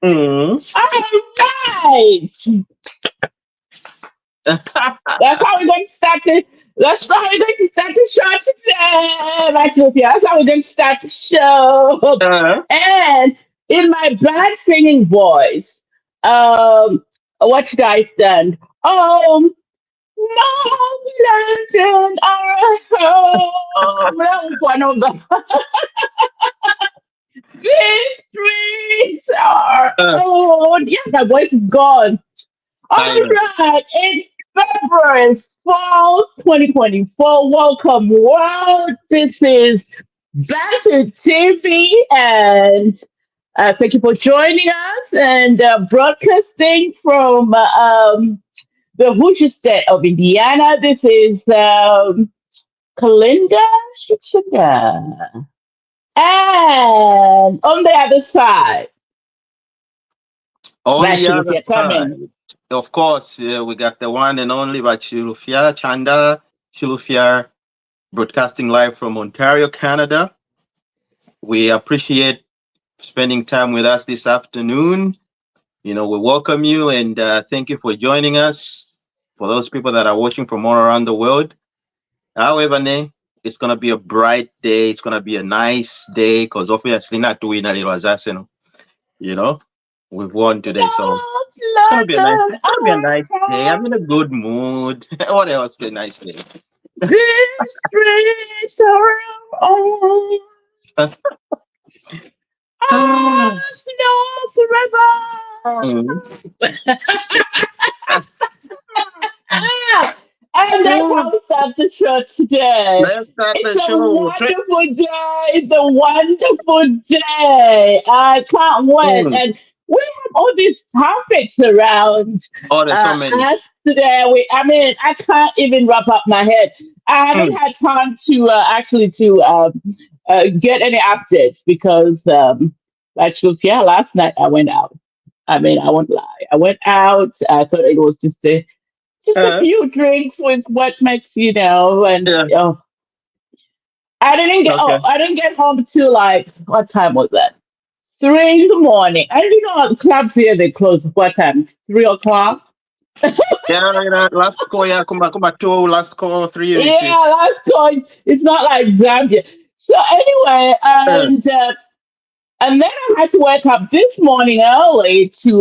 Mm. All right. That's how we're going to start it. That's how we're going to start the show today. Right, Sophia. That's how we're going to start the show. Uh, And in my bad singing voice, what you guys done? No London, our home. That was one of the these streets are uh, old. Yeah, my voice is gone. All I know. right, it's February 4th, 2024. Welcome, world. This is Back to TV, and thank you for joining us and broadcasting from the Hoosier state of Indiana. This is Kalinda Shichida. And on the other side, On the Bachelor, other if you're side, coming. of course, we got the one and only Chilufia Chanda Chilufia, broadcasting live from Ontario, Canada. We appreciate spending time with us this afternoon. We welcome you and thank you for joining us. For those people that are watching from all around the world, however, it's gonna be a bright day. It's gonna be a nice day because obviously not doing a little assassin. You know, we've won today, so North it's gonna be a nice. London, It's gonna be a nice our day. I'm home. in a good mood. What else? Be a nice day. These streets are our Ah, us know forever. mm. Ah, and that's Ah, how we start the show today. let's start It's the a show. wonderful day. It's a wonderful day. I can't wait. Mm. And we have all these topics around Oh, there's so many. us today. I mean, I can't even wrap up my head. I haven't Mm. had time to actually to get any updates because, like, yeah, last night I went out. I mean, I won't lie. I went out. I thought it was just a Uh, few drinks with what makes and yeah. Okay. I didn't get home till like what time was that? 3 in the morning. And the clubs here they close at what time? 3 o'clock. Yeah, last call, yeah, come back two, last call, three, you see. Yeah, last call. It's not like Zambia. So anyway, Uh, and then I had to wake up this morning early to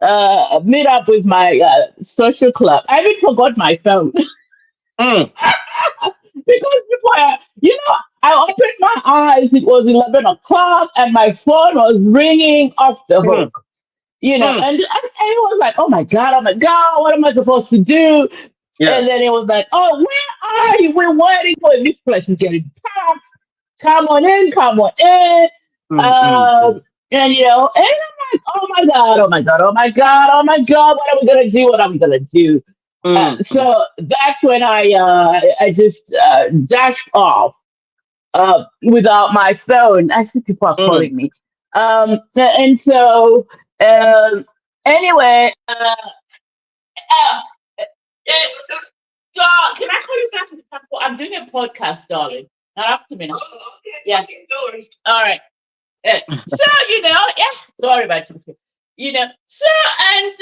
mm, meet up with my social club. I even forgot my phone. mm, Because before I opened my eyes, it was 11 o'clock, and my phone was ringing off the mm, hook. mm. And it was like, oh my God, what am I supposed to do? Yeah. And then it was like, oh, where are you? We're waiting for you. This place is getting packed. Come on in, come on in. Mm, mm, Um, and I'm like, oh my God, oh my God, oh my God, oh my God, what are we gonna do? What are we gonna do? mm, mm, So that's when I just dashed off without my phone. I see people are mm. calling me. And so anyway, so, can I call you back? I'm doing a podcast, darling. Not up to me now. Oh, okay. Yeah. Okay, no worries. All right. So yeah. Sorry about you. So and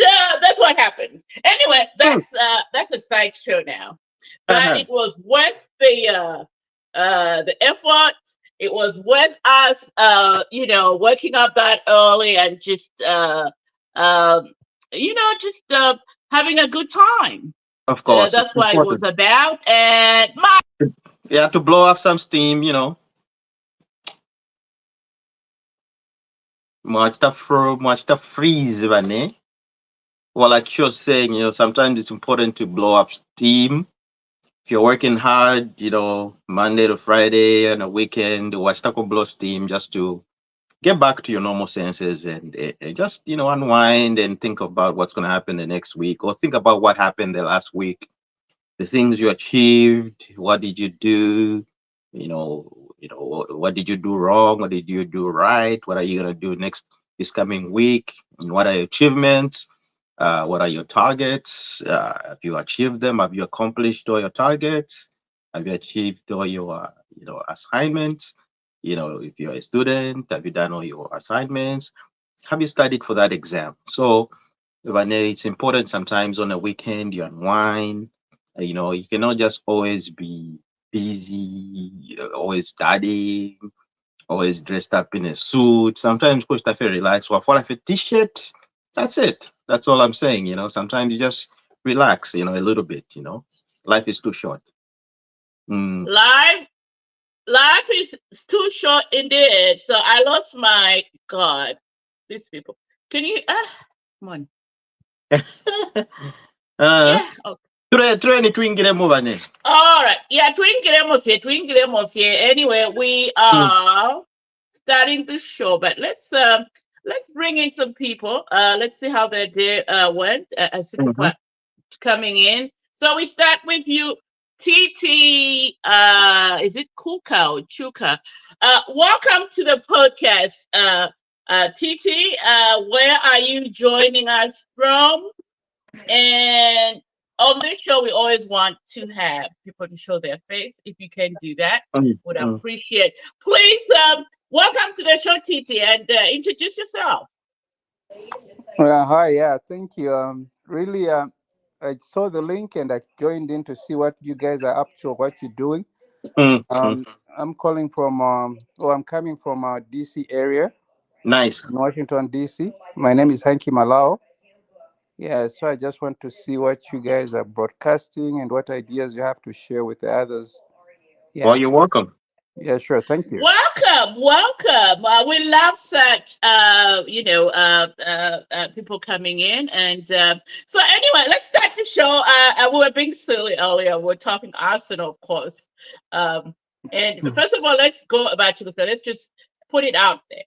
that's what happened. Anyway, Mm. that's a side show now. But Uh-huh. it was worth the effort. It was worth us waking up that early and just just having a good time. Of course, it's That's what it was important. about. And my You have to blow off some steam. Much stuff freeze, man. Well, like you're saying, sometimes it's important to blow up steam. If you're working hard, Monday to Friday and a weekend, watch Taco blow steam just to get back to your normal senses and just, unwind and think about what's going to happen the next week or think about what happened the last week, the things you achieved, what did you do, what did you do wrong, what did you do right, what are you going to do next this coming week, and what are your achievements, what are your targets, have you achieved them, have you accomplished all your targets, have you achieved all your assignments, if you're a student, have you done all your assignments, Have you studied for that exam? So, Vane, it's important sometimes on a weekend you unwind. You cannot just always be busy, always studying, always dressed up in a suit. Sometimes Coach Tafe relax. Well, for like a t-shirt, that's it. That's all I'm saying. Sometimes you just relax, a little bit. Life is too short. Mm. Life life is too short indeed. So I lost my God. These people. Can you come on. uh, Yeah. Okay. Try twingire mu bane. All right. Yeah, twingire mofie. Anyway, we Mm, are starting the show, but let's bring in some people. Let's see how their day went. I see people mhm. are coming in. So we start with you, TT. Is it Kuka or Chuka? Welcome to the podcast, TT. Where are you joining us from? And on this show, we always want to have people to show their face. If you can do that, Mm, would mm. appreciate. Please, welcome to the show, TT, and introduce yourself. Hi, yeah, thank you. Really, I saw the link and I joined in to see what you guys are up to, what you're doing. Mm, mm. Um, I'm calling from, I'm coming from DC area, Nice. in Washington, DC. My name is Hanky Malao. Yeah, so I just want to see what you guys are broadcasting and what ideas you have to share with the others. Well, Yeah, you're welcome. yeah, sure. Thank you. Welcome, welcome. We love such, people coming in, and so anyway, let's start the show. We were being silly earlier. We're talking Arsenal, of course. And first of all, let's go about you. Let's just put it out there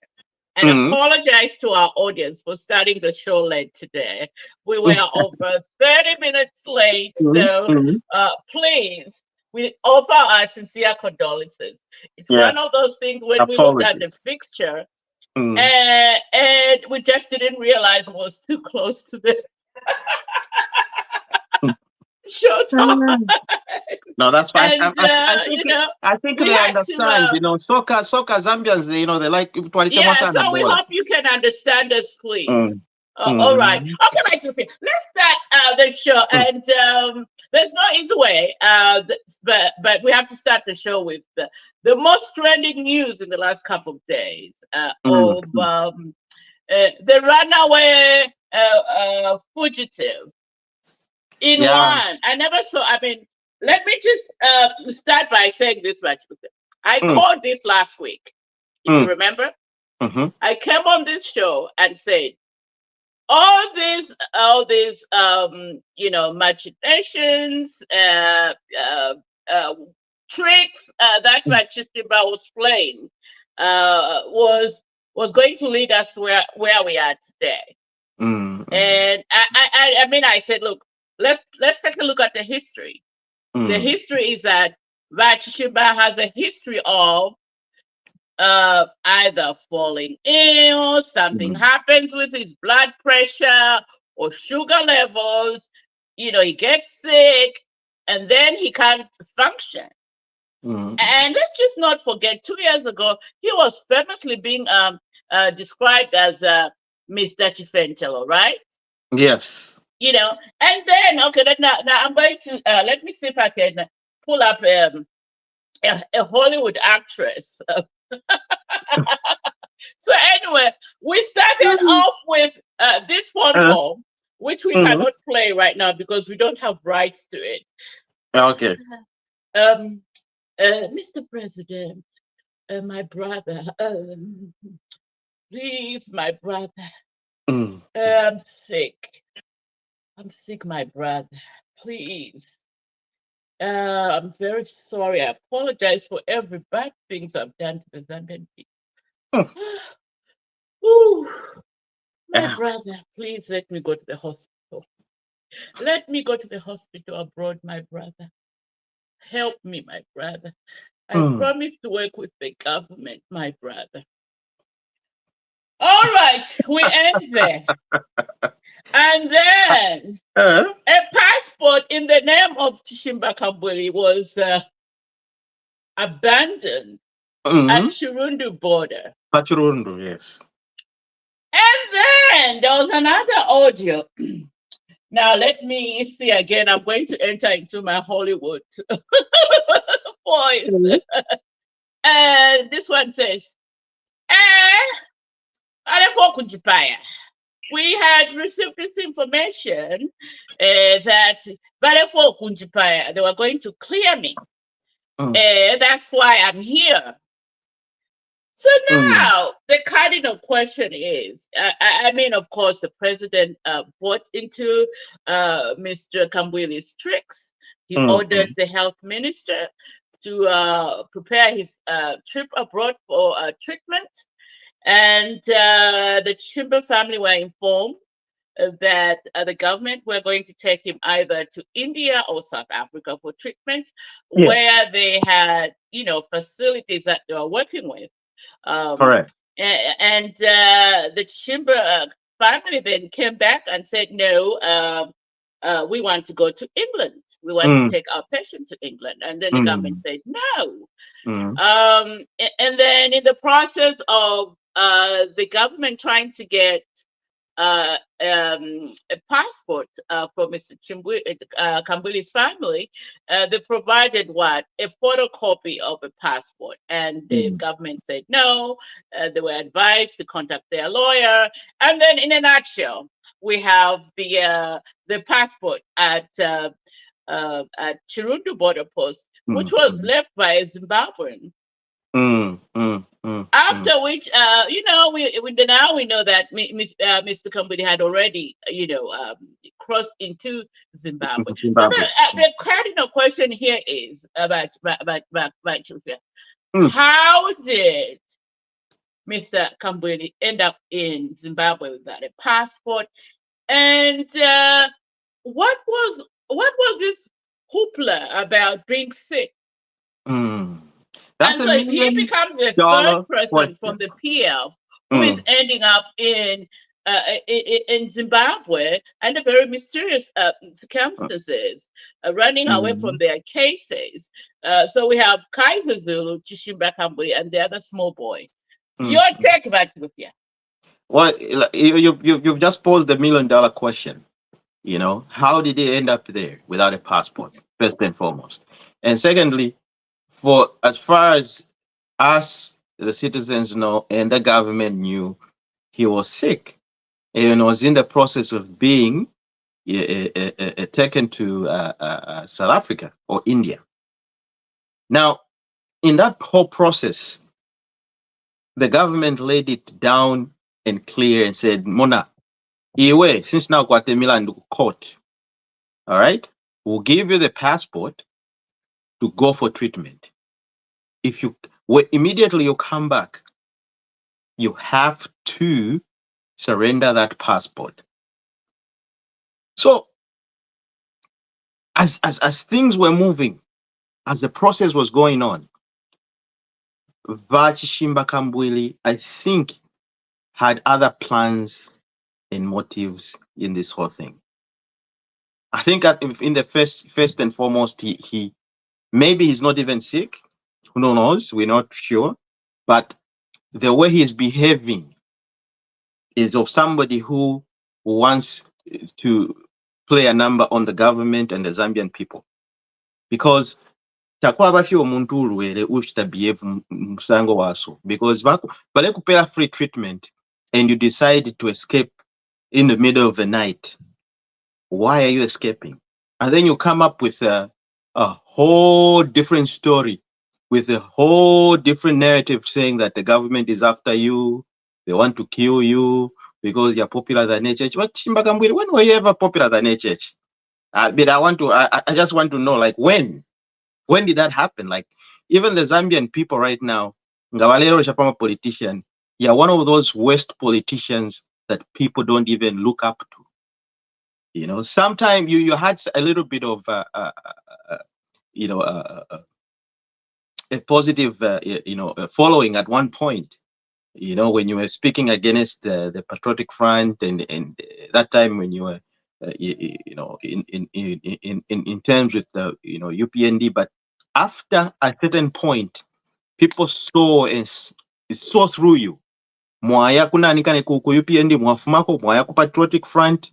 and Mm, apologize to our audience for starting the show late today. We were mm, over 30 minutes late, mm, so mm. please, we offer our sincere condolences. It's Yeah. one of those things when we looked at the Apologies. fixture Mm. and we just didn't realize it was too close to the show time. No, that's fine. And, I think we they had to, understand. Soccer Zambians. They like yeah, Twalitemo sana so we ball. hope you can understand us, please. Mm, All right. mm, Okay, my sister. Let's start the show. mm, And there's no easy way, but we have to start the show with the most trending news in the last couple of days mm, of mm. the runaway fugitive in Yeah. one. I never saw. I mean, let me just start by saying this much. I Mm, called this last week. If you mm, remember, mhm, I came on this show and said all these machinations, uh, tricks that Chistiba was playing was going to lead us where we are today. mm, mm, And I mean, I said, look, let's take a look at the history. The mm, history is that Vachishiba has a history of either falling ill, something mm, happens with his blood pressure or sugar levels, he gets sick and then he can't function. mm. And let's just not forget, 2 years ago, he was famously being described as Mr. Chifentelo, right? Yes. And then, okay, now I'm going to, let me see if I can pull up a Hollywood actress. So anyway, we started off with this phone Uh, call, which we mhm. cannot play right now because we don't have rights to it. Okay. Um, Mr. President, my brother, please, my brother, Mm, I'm sick. I'm sick, my brother. Please. I'm very sorry. I apologize for every bad things I've done to the Zambian mm. people. Ooh, my Yeah. brother, please let me go to the hospital. Let me go to the hospital abroad, my brother. Help me, my brother. I Mm. promise to work with the government, my brother. All right, we end there. And then Uh, a passport in the name of Chishimba Kabuli was abandoned at mm. Chirundu border. Pachurundu, yes. And then there was another audio. Now let me see again. I'm going to enter into my Hollywood voice. Mhm. And this one says, eh, aleko kujipaya. We had received this information that Balefo Kunjipaya, they were going to clear me. Mm, That's why I'm here. So mm, now the cardinal question is, I mean, of course, the president bought into Mr. Kambwili's tricks. He mm, ordered the health minister to prepare his trip abroad for treatment. And the Chimba family were informed that the government were going to take him either to India or South Africa for treatment, yes, where they had, facilities that they were working with. Um, correct. and the Chimba family then came back and said, no, we want to go to England. We want to Mm, take our patient to England. And then the government mm, said, no. mm, And then in the process of the government trying to get a passport for Mr. Kambuli's family, they provided what? A photocopy of a passport. And the mm, government said no. They were advised to contact their lawyer. And then, in a nutshell, we have the passport at Chirundu border post, which mm, was mm, left by a Zimbabwean. mm, mm, mm, mm. After which, we now we know that Mr. Company had already, crossed into Zimbabwe. So Zimbabwe. the cardinal question here is about Chufia. Mm, How did Mr. Kambweni end up in Zimbabwe without a passport? And what was this hoopla about being sick? mm. That's And a so he million becomes the third dollar person from question. the PF who is Mm, ending up in Zimbabwe under very mysterious mm, circumstances, running away from mm, their cases. So we have Kaiser Zulu, Chishimba Kambwe, and the other small boy. Your mm. take about Ethiopia. Well, you've just posed the million dollar question. How did they end up there without a passport? First and foremost, and secondly, for as far as us, the citizens know, and the government knew, he was sick and was in the process of being taken to South Africa or India. Now, in that whole process, the government laid it down and clear and said, Mona, Iwe, since now Guatemala and court, all right, we'll give you the passport to go for treatment. If you immediately you come back, you have to surrender that passport. So as things were moving, as the process was going on, Vachishimba Kambwili, I think, had other plans and motives in this whole thing. I think in the first and foremost, he maybe he's not even sick. Who knows? We're not sure. But the way he's behaving is of somebody who wants to play a number on the government and the Zambian people. Because takwaba fyo omuntu ulwere ushita behave musango waso. Because bale kupera free treatment and you decide to escape in the middle of the night. Why are you escaping? And then you come up with a whole different story, with a whole different narrative saying that the government is after you, they want to kill you because you're popular than HH. What Chimbagambiri, when were you ever popular than HH? But I just want to know, like, when did that happen? Like, even the Zambian people right now, Ngawalero Shapama politician, you're one of those worst politicians that people don't even look up to. Sometimes you had a little bit of you know a positive following at one point. When you were speaking against the Patriotic Front, and that time when you were in terms with the UPND. But after a certain point, people saw through you. mwaya kunani kane ku UPND mwafumako mwaya ku Patriotic Front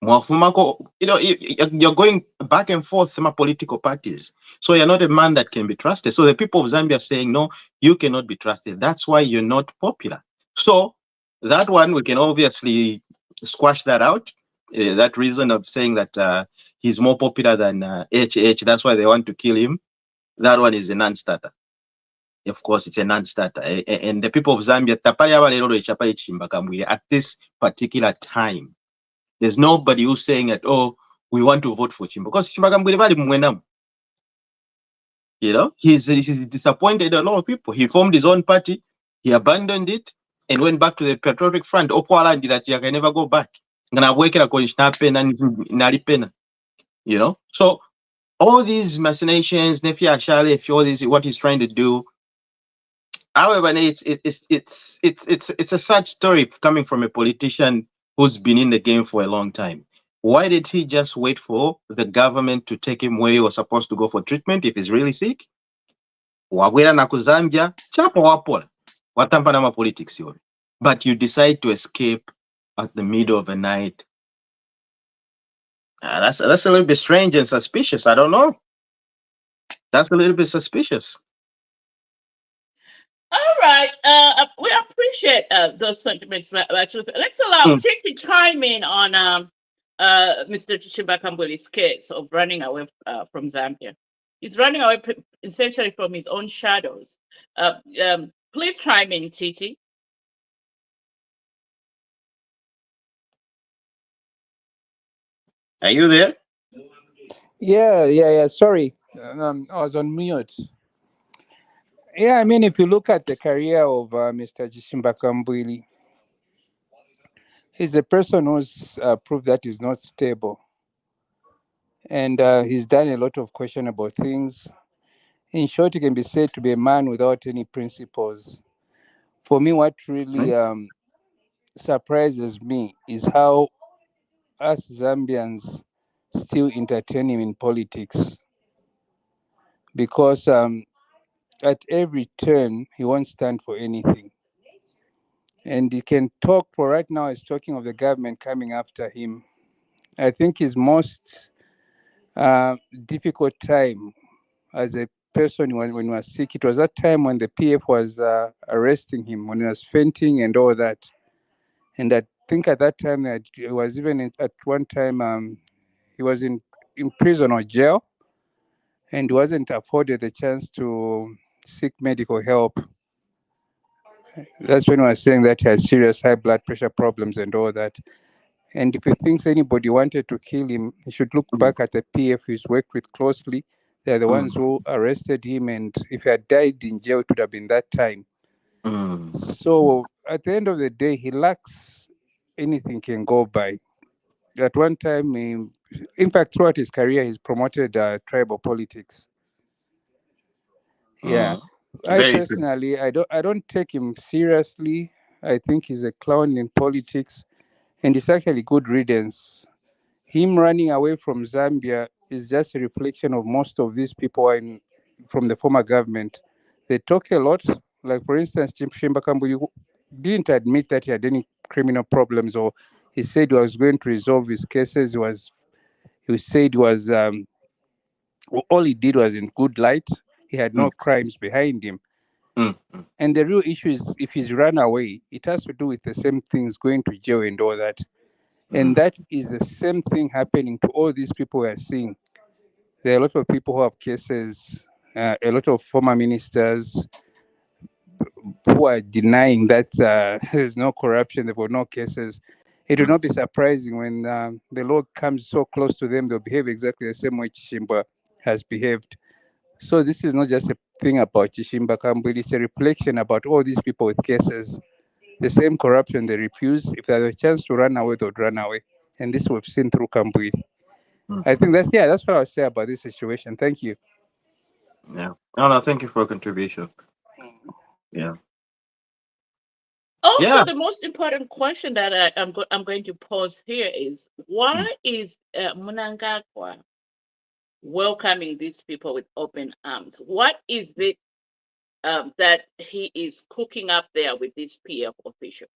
mwafumako, you're going back and forth my political parties, so you're not a man that can be trusted. So the people of Zambia are saying no, you cannot be trusted, that's why you're not popular. So that one we can obviously squash that out, that reason of saying that he's more popular than HH, that's why they want to kill him. That one is a non-starter. Of course, it's a non-starter. And the people of Zambia, at this particular time, there's nobody who's saying that, oh, we want to vote for Chimba. Because Chimbakambwile, he's disappointed a lot of people. He formed his own party, he abandoned it, and went back to the Patriotic Front. Okwala did that, he can never go back. So all these machinations, Nefi Ashale, all this, what he's trying to do. However, it's a sad story coming from a politician who's been in the game for a long time. Why did he just wait for the government to take him where he was supposed to go for treatment if he's really sick? Wabwera na kuzambia, chapo wapola. Watampa na politics yori. But you decide to escape at the middle of the night. That's a little bit strange and suspicious. I don't know. That's a little bit suspicious. All right. We appreciate those sentiments. Actually, let's allow Mm. Chick to chime in on Mr. Chimbakambwili's case of running away from Zambia. He's running away essentially from his own shadows. Please chime in, Titi. Are you there? Yeah. Sorry, I was on mute. Yeah, I mean, if you look at the career of Mr. Jishimba Kambwili, he's a person who's proved that he's not stable. And he's done a lot of questionable things. In short, he can be said to be a man without any principles. For me, what really surprises me is how us Zambians still entertain him in politics. Because at every turn, he won't stand for anything. And he can talk, for right now, he's talking of the government coming after him. I think his most difficult time as a person when he was sick, it was that time when the PF was arresting him, when he was fainting and all that. And I think at that time, that he was even at one time, he was in prison or jail, and wasn't afforded the chance to seek medical help. That's when I was saying that he had serious high blood pressure problems and all that. And if he thinks anybody wanted to kill him, he should look Mm. back at the PF he's worked with closely. They're the ones Mm. who arrested him, and if he had died in jail, it would have been that time. Mm. So at the end of the day, he lacks anything can go by. At one time, in fact, throughout his career, he's promoted tribal politics. Yeah, Mm. I Very true. personally, I don't take him seriously. I think he's a clown in politics, and it's actually good riddance. Him running away from Zambia is just a reflection of most of these people from the former government. They talk a lot. Like, for instance, Jim Shimba Kambu didn't admit that he had any criminal problems, or he said he was going to resolve his cases. He said he was all he did was in good light. He had Mm. no crimes behind him. Mm. Mm. And the real issue is if he's run away, it has to do with the same things, going to jail and all that. And Mm. that is the same thing happening to all these people we are seeing. There are a lot of people who have cases, a lot of former ministers who are denying that there's no corruption, there were no cases. It will Mm. not be surprising when the law comes so close to them, they'll behave exactly the same way Chishimba has behaved. So this is not just a thing about Chishimba Kambwe, it's a reflection about all these people with cases. The same corruption they refuse. If they had a chance to run away, they would run away. And this we've seen through Kambwe. Mm. I think that's what I'll say about this situation. Thank you. Yeah. No, thank you for your contribution. Yeah. Also, Yeah. the most important question that I'm going to pose here is Mm. why is Munangagwa welcoming these people with open arms? What is it that he is cooking up there with this PF official?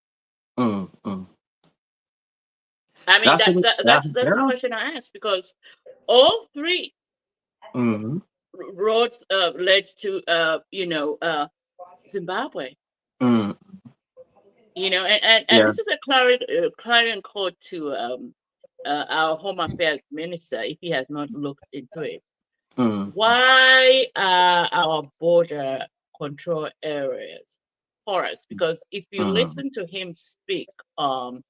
mm, mm. I mean, That's it. Yeah, that's the yeah. question I asked, because all three Mm, roads led to Zimbabwe. mm, And yeah. this is a clarion call to our Home Affairs Minister, if he has not looked into it. Mm, Why are our border control areas porous? Because if you mm, listen to him speak on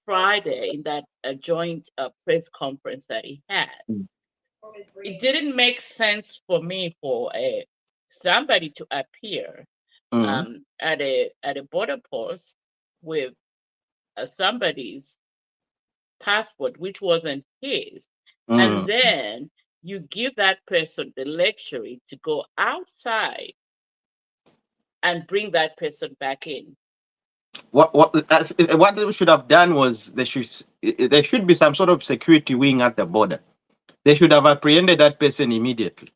Friday in that joint press conference that he had, mm, it didn't make sense for me for somebody to appear mm, at a border post with somebody's passport, which wasn't his, and mm. then you give that person the luxury to go outside and bring that person back in. What they should have done was there should be some sort of security wing at the border. They should have apprehended that person immediately.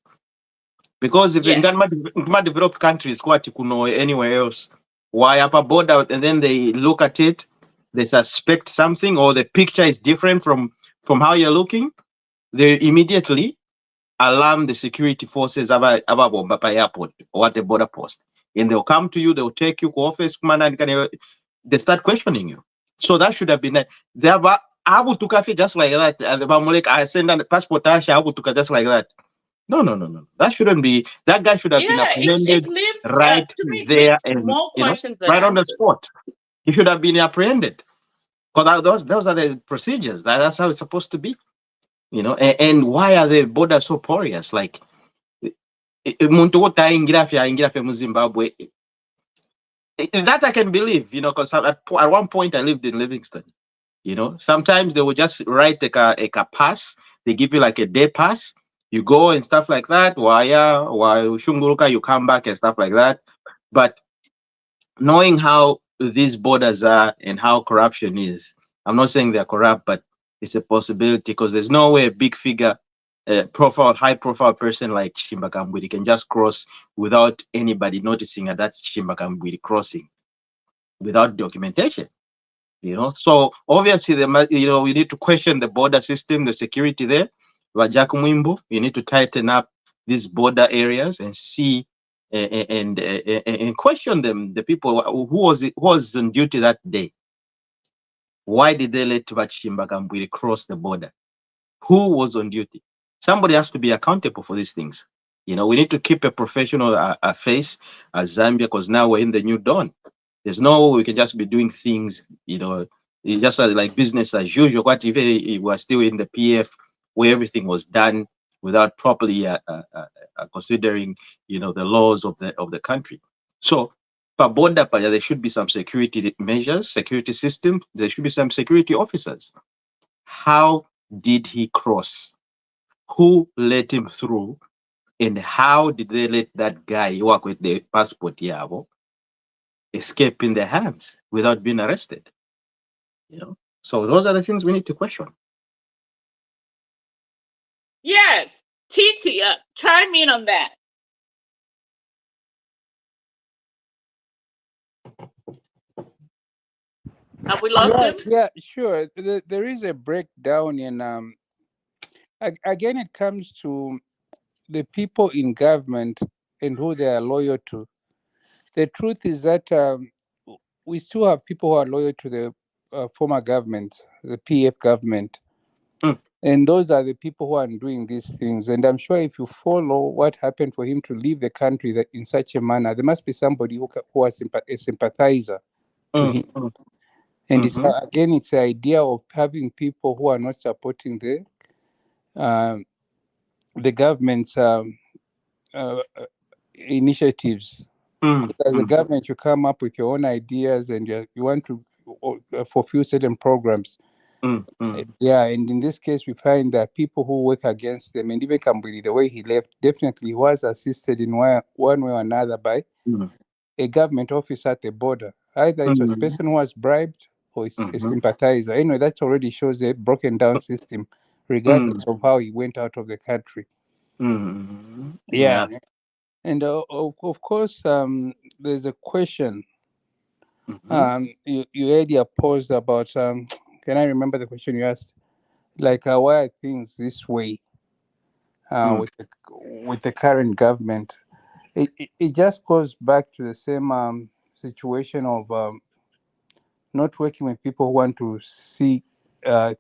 Because if in Yes. Ghana developed countries, what you could know anywhere else, why up a border, and then they look at it, they suspect something, or the picture is different from how you're looking, they immediately alarm the security forces about Bombapa airport or at the border post. And they'll come to you, they'll take you to office, they start questioning you. So that should have been it. They have Abu Tukafi just like that. And the Bamulek, I send the passport, Abu Tuka just like that. No, no, no, no. That shouldn't be. That guy should have been Yeah, it apprehended leaves right to me, it there, leaves and more questions than right on the answers. spot. He should have been apprehended because those are the procedures. That's how it's supposed to be. And why are the borders so porous? Like, muntu wote aingira fya mu Zimbabwe. That I can believe, because at one point I lived in Livingston. Sometimes they will just write like a pass. They give you like a day pass. You go and stuff like that. Why Shunguruka, you come back and stuff like that. But knowing how these borders are and how corruption is, I'm not saying they're corrupt, but it's a possibility because there's no way a big figure, high profile person like Chimbakambwidi can just cross without anybody noticing that that's Chimbakambwidi crossing without documentation. So obviously, we need to question the border system, the security there. Wajak Mwimbu, you need to tighten up these border areas and see and question them. The people who was on duty that day. Why did they let Bachimba Kambwiri cross the border? Who was on duty? Somebody has to be accountable for these things. We need to keep a professional face as Zambia because now we're in the new dawn. There's no we can just be doing things, it's just like business as usual. What if we're still in the PF where everything was done without properly considering, the laws of the country. So, per border, there should be some security measures, security system. There should be some security officers. How did he cross? Who let him through? And how did they let that guy work with the passport Yabo escape in their hands without being arrested? So those are the things we need to question. Yes, Titi, chime in on that. Have we lost Yeah, him? yeah, sure. There is a breakdown in again it comes to the people in government and who they are loyal to. The truth is that we still have people who are loyal to the former government, the PF government. Mm, And those are the people who are doing these things. And I'm sure if you follow what happened for him to leave the country that in such a manner, there must be somebody who was a sympathizer to mm, him. mm, And it's mhm, again, it's the idea of having people who are not supporting um, the government's uh, initiatives. mm, As a mm, government, you come up with your own ideas and you want to fulfill certain programs. mm, mm, Yeah, and in this case, we find that people who work against them, and even Kambili, the way he left, definitely was assisted in one way or another by mm, a government officer at the border. Either it was a mm, person who was bribed or it's a mhm, sympathizer. Anyway, that already shows a broken down system, regardless mm, of how he went out of the country. mm. Yeah. Yeah. And of course, there's a question Mm-hmm. you earlier posed about. Can I remember the question you asked? Like, why are things this way Mm, with the current government? It just goes back to the same situation of not working with people who want to see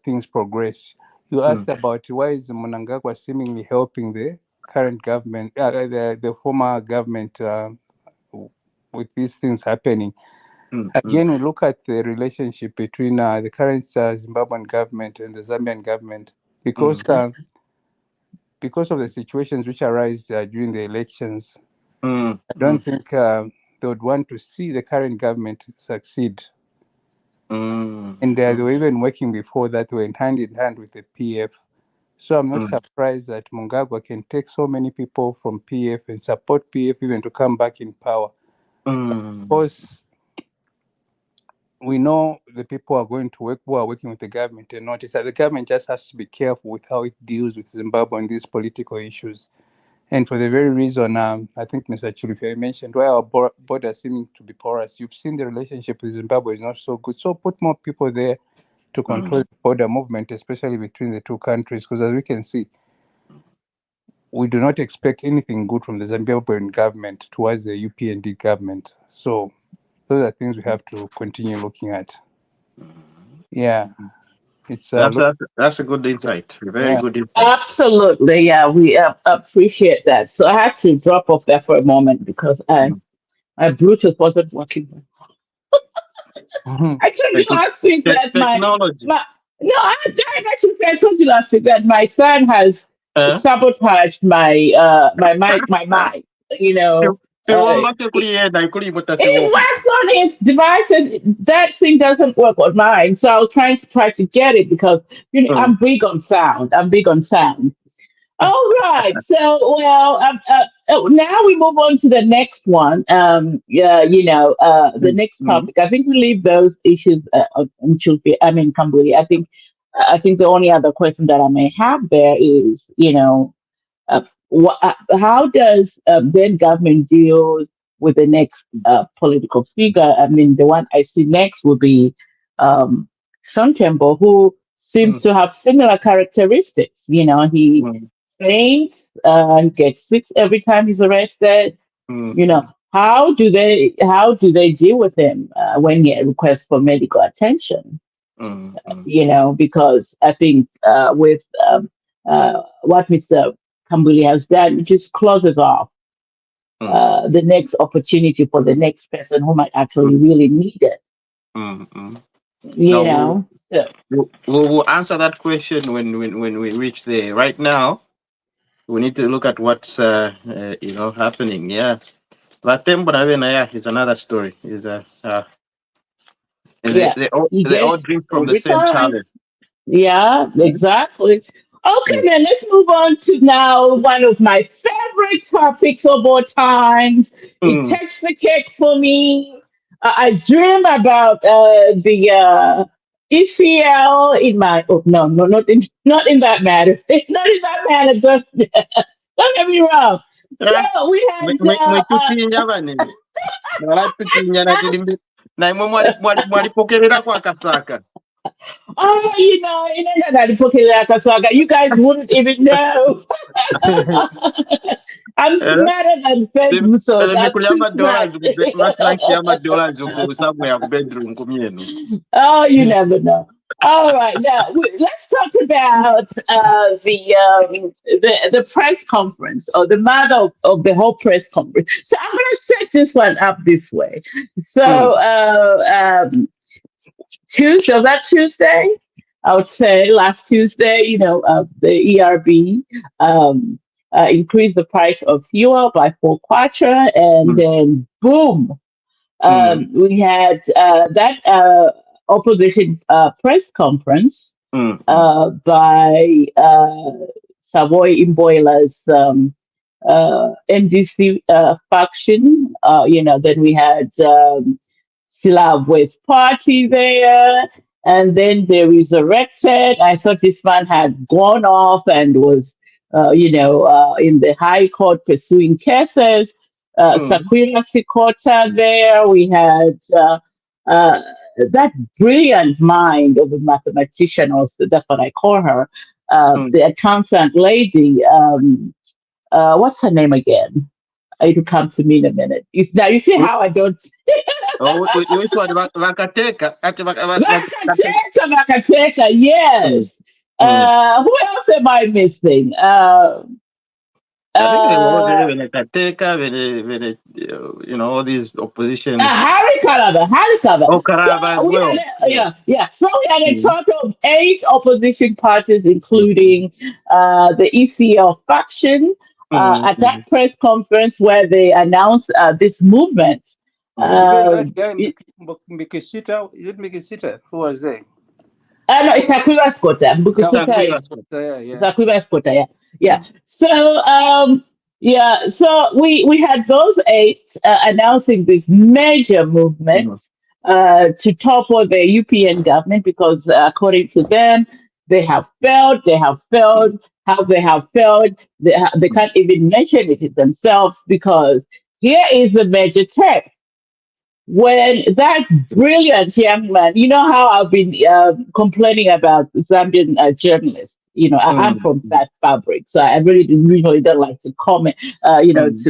things progress. You mm, asked about why is Mnangagwa seemingly helping the current government, the former government, with these things happening. mm, mm, Again, we look at the relationship between the current Zimbabwean government and the Zambian government, because mm, because of the situations which arise during the elections. mm, I mm, don't think they would want to see the current government succeed. mm, And they mm, were even working before that, were hand in hand with the PF. So I'm not mm, surprised that Mnangagwa can take so many people from PF and support PF even to come back in power. Of mm, course, we know the people are going to work who are working with the government and notice that the government just has to be careful with how it deals with Zimbabwe and these political issues. And for the very reason, I think Mr. Chulufere mentioned, why our border seeming to be porous. You've seen the relationship with Zimbabwe is not so good. So put more people there to control mm, the border movement, especially between the two countries. Because as we can see, we do not expect anything good from the Zambian government towards the UPND government. So those are things we have to continue looking at. mm. Yeah, it's That's a good insight. A very yeah. good insight. Absolutely, yeah, we appreciate that. So I had to drop off there for a moment because Mm. my Bluetooth wasn't working. Mhm. I told you last week that Technology. my no, I actually I told you last week that my son has Eh? sabotaged my mind. You know, Fiwomba kuri yena kuri muta it fiwomba. works on his device, and that thing doesn't work on mine. So I was trying to get it because Mm, I'm big on sound. I'm big on sound. All right. So, well, now we move on to the next one. Yeah, the mm, next mm, topic. I think we leave those issues until Cambodia. I think the only other question that I may have there is, how does then government deals with the next political figure? I mean, the one I see next will be um, Sean Temple, who seems mm, to have similar characteristics. He mm, faints, he gets sick every time he's arrested. You know, mm, how do they deal with him when he requests for medical attention? mm, mm, Because I think with what Mr. Kambuli has done, it just closes off mm, the next opportunity for the next person who might mm, actually really need it. mm, mm. You No, know, so we'll answer that question when we reach there. Right now, we need to look at what's happening. Yeah, Latembo Navena is another story. Is they yeah, he they all gets drink from the every same time. chalice. Yeah, exactly. Okay, Mm, then let's move on to now one of my favorite topics of all times. It mm. takes the cake for me. I dream about the ECL in my no, not in that matter. Not in that matter. Don't get me wrong. So Ah, we had mwechutinya vanenge maratutinya nakilimbi naimwe mwalipokerera kwakasaka. you guys wouldn't even know. I'm Eh? smarter than Facebook, so I'm Nikulia too smart. madollars matrankia madollars somewhere ku bedroom kumyenu. Oh, you never know. All right, now let's talk about the press conference or the matter of the whole press conference. So I'm going to set this one up this way. So Mm, Tuesday, was that Tuesday? I would say last Tuesday, the ERB um, increased the price of fuel by 4 kwacha, and mm, then boom, mm, we had that opposition press conference mm, mm, by Savoy Imboyla's NDC faction. Then we had Silav West Party there, and then they resurrected. I thought this man had gone off and was in the High Court pursuing cases. mm, Sakura Sikota there. We had uh, that brilliant mind of a mathematician, or that's what I call her, mm. the accountant lady. What's her name again? It'll come to me in a minute. Now you see Wh- how I don't. which one? Vakateka. Vakateka, Vakateka, Mm, yes. mm. Who else am I missing? I think they were all there Uh, when Vakateka, all these opposition. Harry Kalaba. Oh, So Karaba as we had, well. yeah, Yes. yeah. So we had a Mm, total of 8 opposition parties, mm, including the ECL faction, mm, at that mm, press conference where they announced this movement. mm. Even Uh, that guy it, Mikishita, is it Mikishita? Who was there? no, it's Akira Skota. Yeah, It's Bukisita Aquila's. is yeah, yeah. Zakuba Skota, yeah. Yeah. Mm, So so we had those 8 announcing this major movement mm, to topple the UPN government because according to them they have failed, they have failed. How they have failed, they mm, can't even mention it themselves because here is the major tech when that brilliant young man, you know how I've been complaining about Zambian journalists. I'm mm, from mm, that fabric, so I really usually don't like to comment, mm,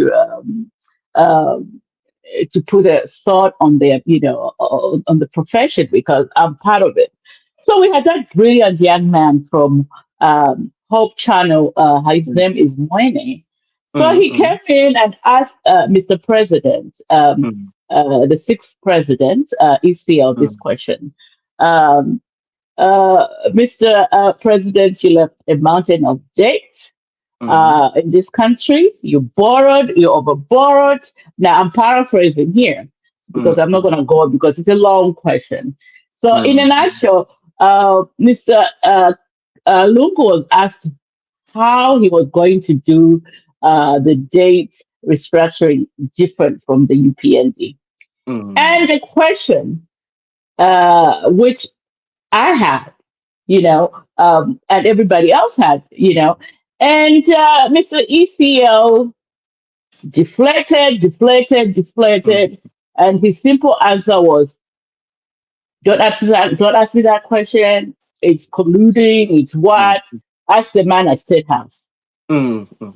um, to put a sword on their, on the profession because I'm part of it. So we had that brilliant young man from Hope Channel. His mm, name is Mwene. So mm, he mm, came in and asked Mr. President, mm, the sixth president, ECL, this mm, question. Um, Mr. President, you left a mountain of debt mm, in this country. You borrowed, you overborrowed. Now, I'm paraphrasing here because mm, I'm not going to go on because it's a long question. So, in a mm, nutshell, Mr. Lungu was asked how he was going to do the date restructuring different from the UPND. mm, And the question, which I had, and everybody else had, and Mr. ECL deflated, deflated, mm, deflated, and his simple answer was, don't ask me that question. It's colluding, it's mm, what? Ask the man at State House. mm, mm,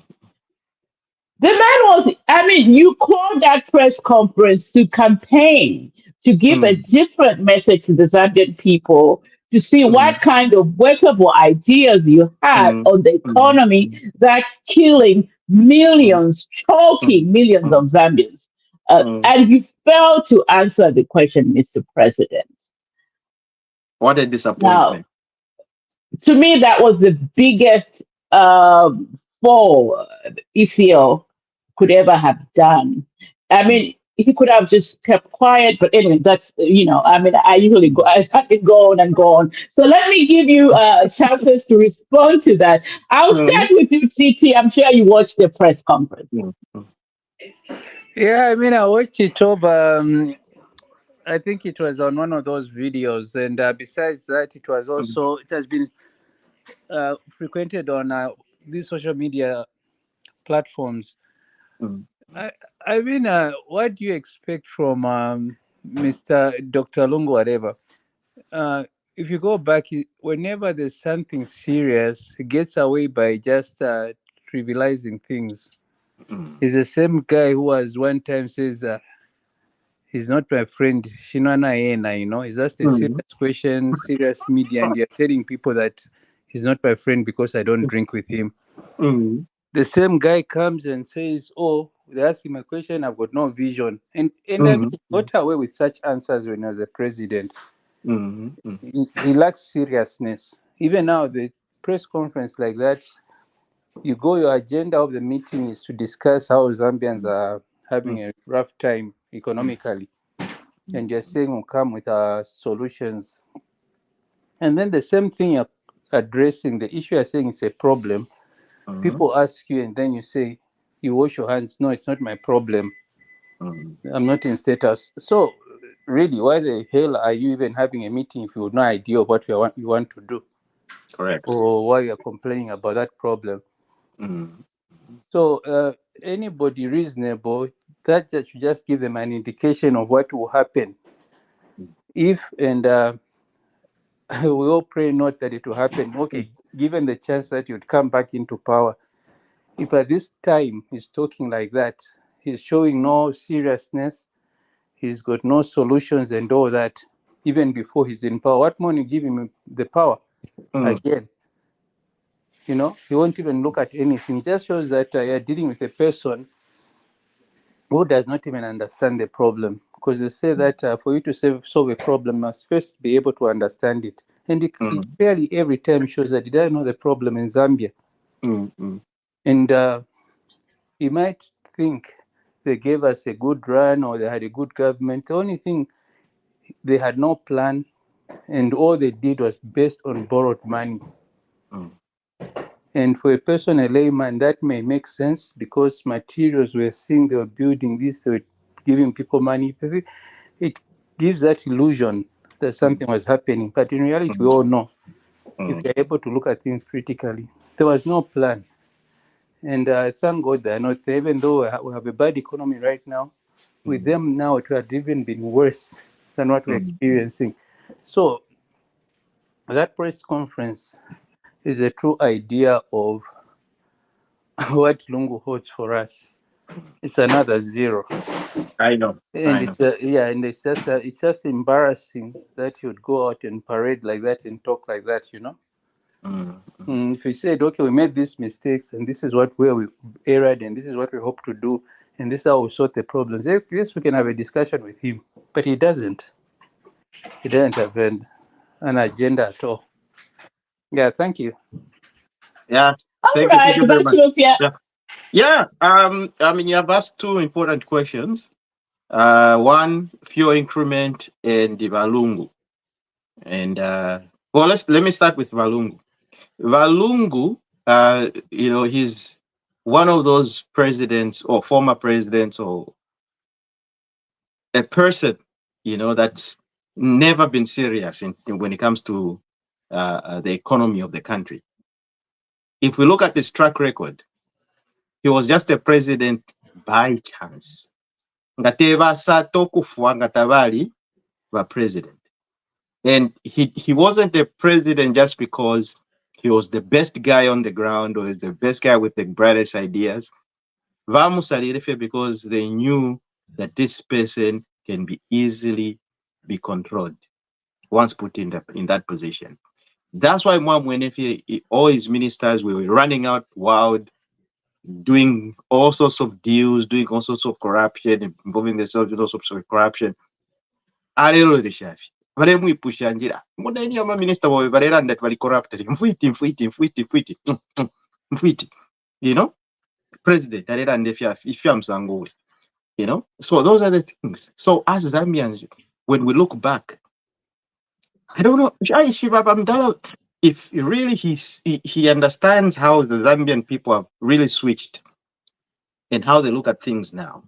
The man was, I mean, you called that press conference to campaign, to give a mm, different message to the Zambian people, to see mm, what kind of workable ideas you had mm, on the mm, economy mm, that's killing mm, millions, mm, choking millions of mm, Zambians. mm. And you failed to answer the question, Mr. President. What a Now, disappointment. to me, that was the biggest fall ECL could ever have done. I Mm, mean, he could have just kept quiet, but anyway, that's I mean, I usually go, I can go on and go on. So let me give you chances to respond to that. I'll start mm, with you, TT. I'm sure you watched the press conference. mm, mm, Yeah, I mean, I watched it over. I think it was on one of those videos, and besides that, mm, it has been frequented on these social media platforms. mm, I, I mean, what do you expect from Mr. Dr. Lungu, whatever? Uh, if you go back, whenever there's something serious, he gets away by just trivializing things. mm, He's the same guy who was one time says, he's not my friend, Shinana Ena, it's just a mm, serious question, serious media, and you're telling people that he's not my friend because I don't drink with him. mm, The same guy comes and says, "Oh, they ask him a question. I've got no vision," and I mean, mm, he got away with such answers when he was a president. mm, mm, He lacks seriousness. Even now, the press conference like that, you go. Your agenda of the meeting is to discuss how Zambians are having a rough time economically, and you're saying we'll come with our solutions. And then the same thing you're addressing the issue. You're saying it's a problem. mm, People ask you, and then you say, you wash your hands. No, it's not my problem. mm. I'm not in status. So, really, why the hell are you even having a meeting if you have no idea of what you want to do, Correct. or why you're complaining about that problem? mm, So anybody reasonable, that should just give them an indication of what will happen if, and we all pray not that it will happen. mm, Okay, given the chance that you'd come back into power, if at this time he's talking like that, he's showing no seriousness, he's got no solutions and all that, even before he's in power, what more you give him the power mm, again? He won't even look at anything. It just shows that you're dealing with a person who does not even understand the problem. Because they say that for you to solve a problem, you must first be able to understand it. And it mm, clearly every time shows that he doesn't know the problem in Zambia. mm, mm, And he might think they gave us a good run or they had a good government. The only thing, they had no plan, and all they did was based on borrowed money. mm, And for a person, a layman, that may make sense because materials we're seeing they were building this, they were giving people money. It gives that illusion that mm, something was happening. But in reality, we mm, all know, if mm, you're able to look at things critically, there was no plan. And thank God they're not there, even though we have a bad economy right now. With mm, them now, it would have even been worse than what we're mm, experiencing. So that press conference is a true idea of what Lungu holds for us. mm. It's another zero, I know. and I know. and it's just embarrassing that you'd go out and parade like that and talk like that. Mm, mm, If you said, okay, we made these mistakes and this is where we erred and this is what we hope to do and this is how we sort the problems, yes, we can have a discussion with him. But he doesn't. He doesn't have an agenda at all. Yeah, thank you. yeah. All Thank right, you very back to much. Sophia. Yeah. Yeah. I mean, you have asked two important questions. One, fuel increment and the Valungu. And well, let me start with Valungu. Valungu, he's one of those presidents or former presidents or a person, that's never been serious when it comes to the economy of the country. If we look at his track record, he was just a president by chance. Nga tebasa tokufuwa nga tabali ba president. And he wasn't a president just because he was the best guy on the ground or is the best guy with the brightest ideas. Vamusalirefe because they knew that this person can be easily be controlled once put in that position. That's why Mwamwenefe, all his ministers were running out wild, doing all sorts of deals, doing all sorts of corruption, involving themselves in all sorts of corruption. Alelo de shafi. Valemwipusha njira. Mudaini ama minister wawe valera that vali corrupted. Mfuiti. Mfuiti. You know? President, alera ndefya ifya msanguli. So those are the things. So as Zambians, when we look back, I don't know, if really he understands how the Zambian people have really switched and how they look at things now.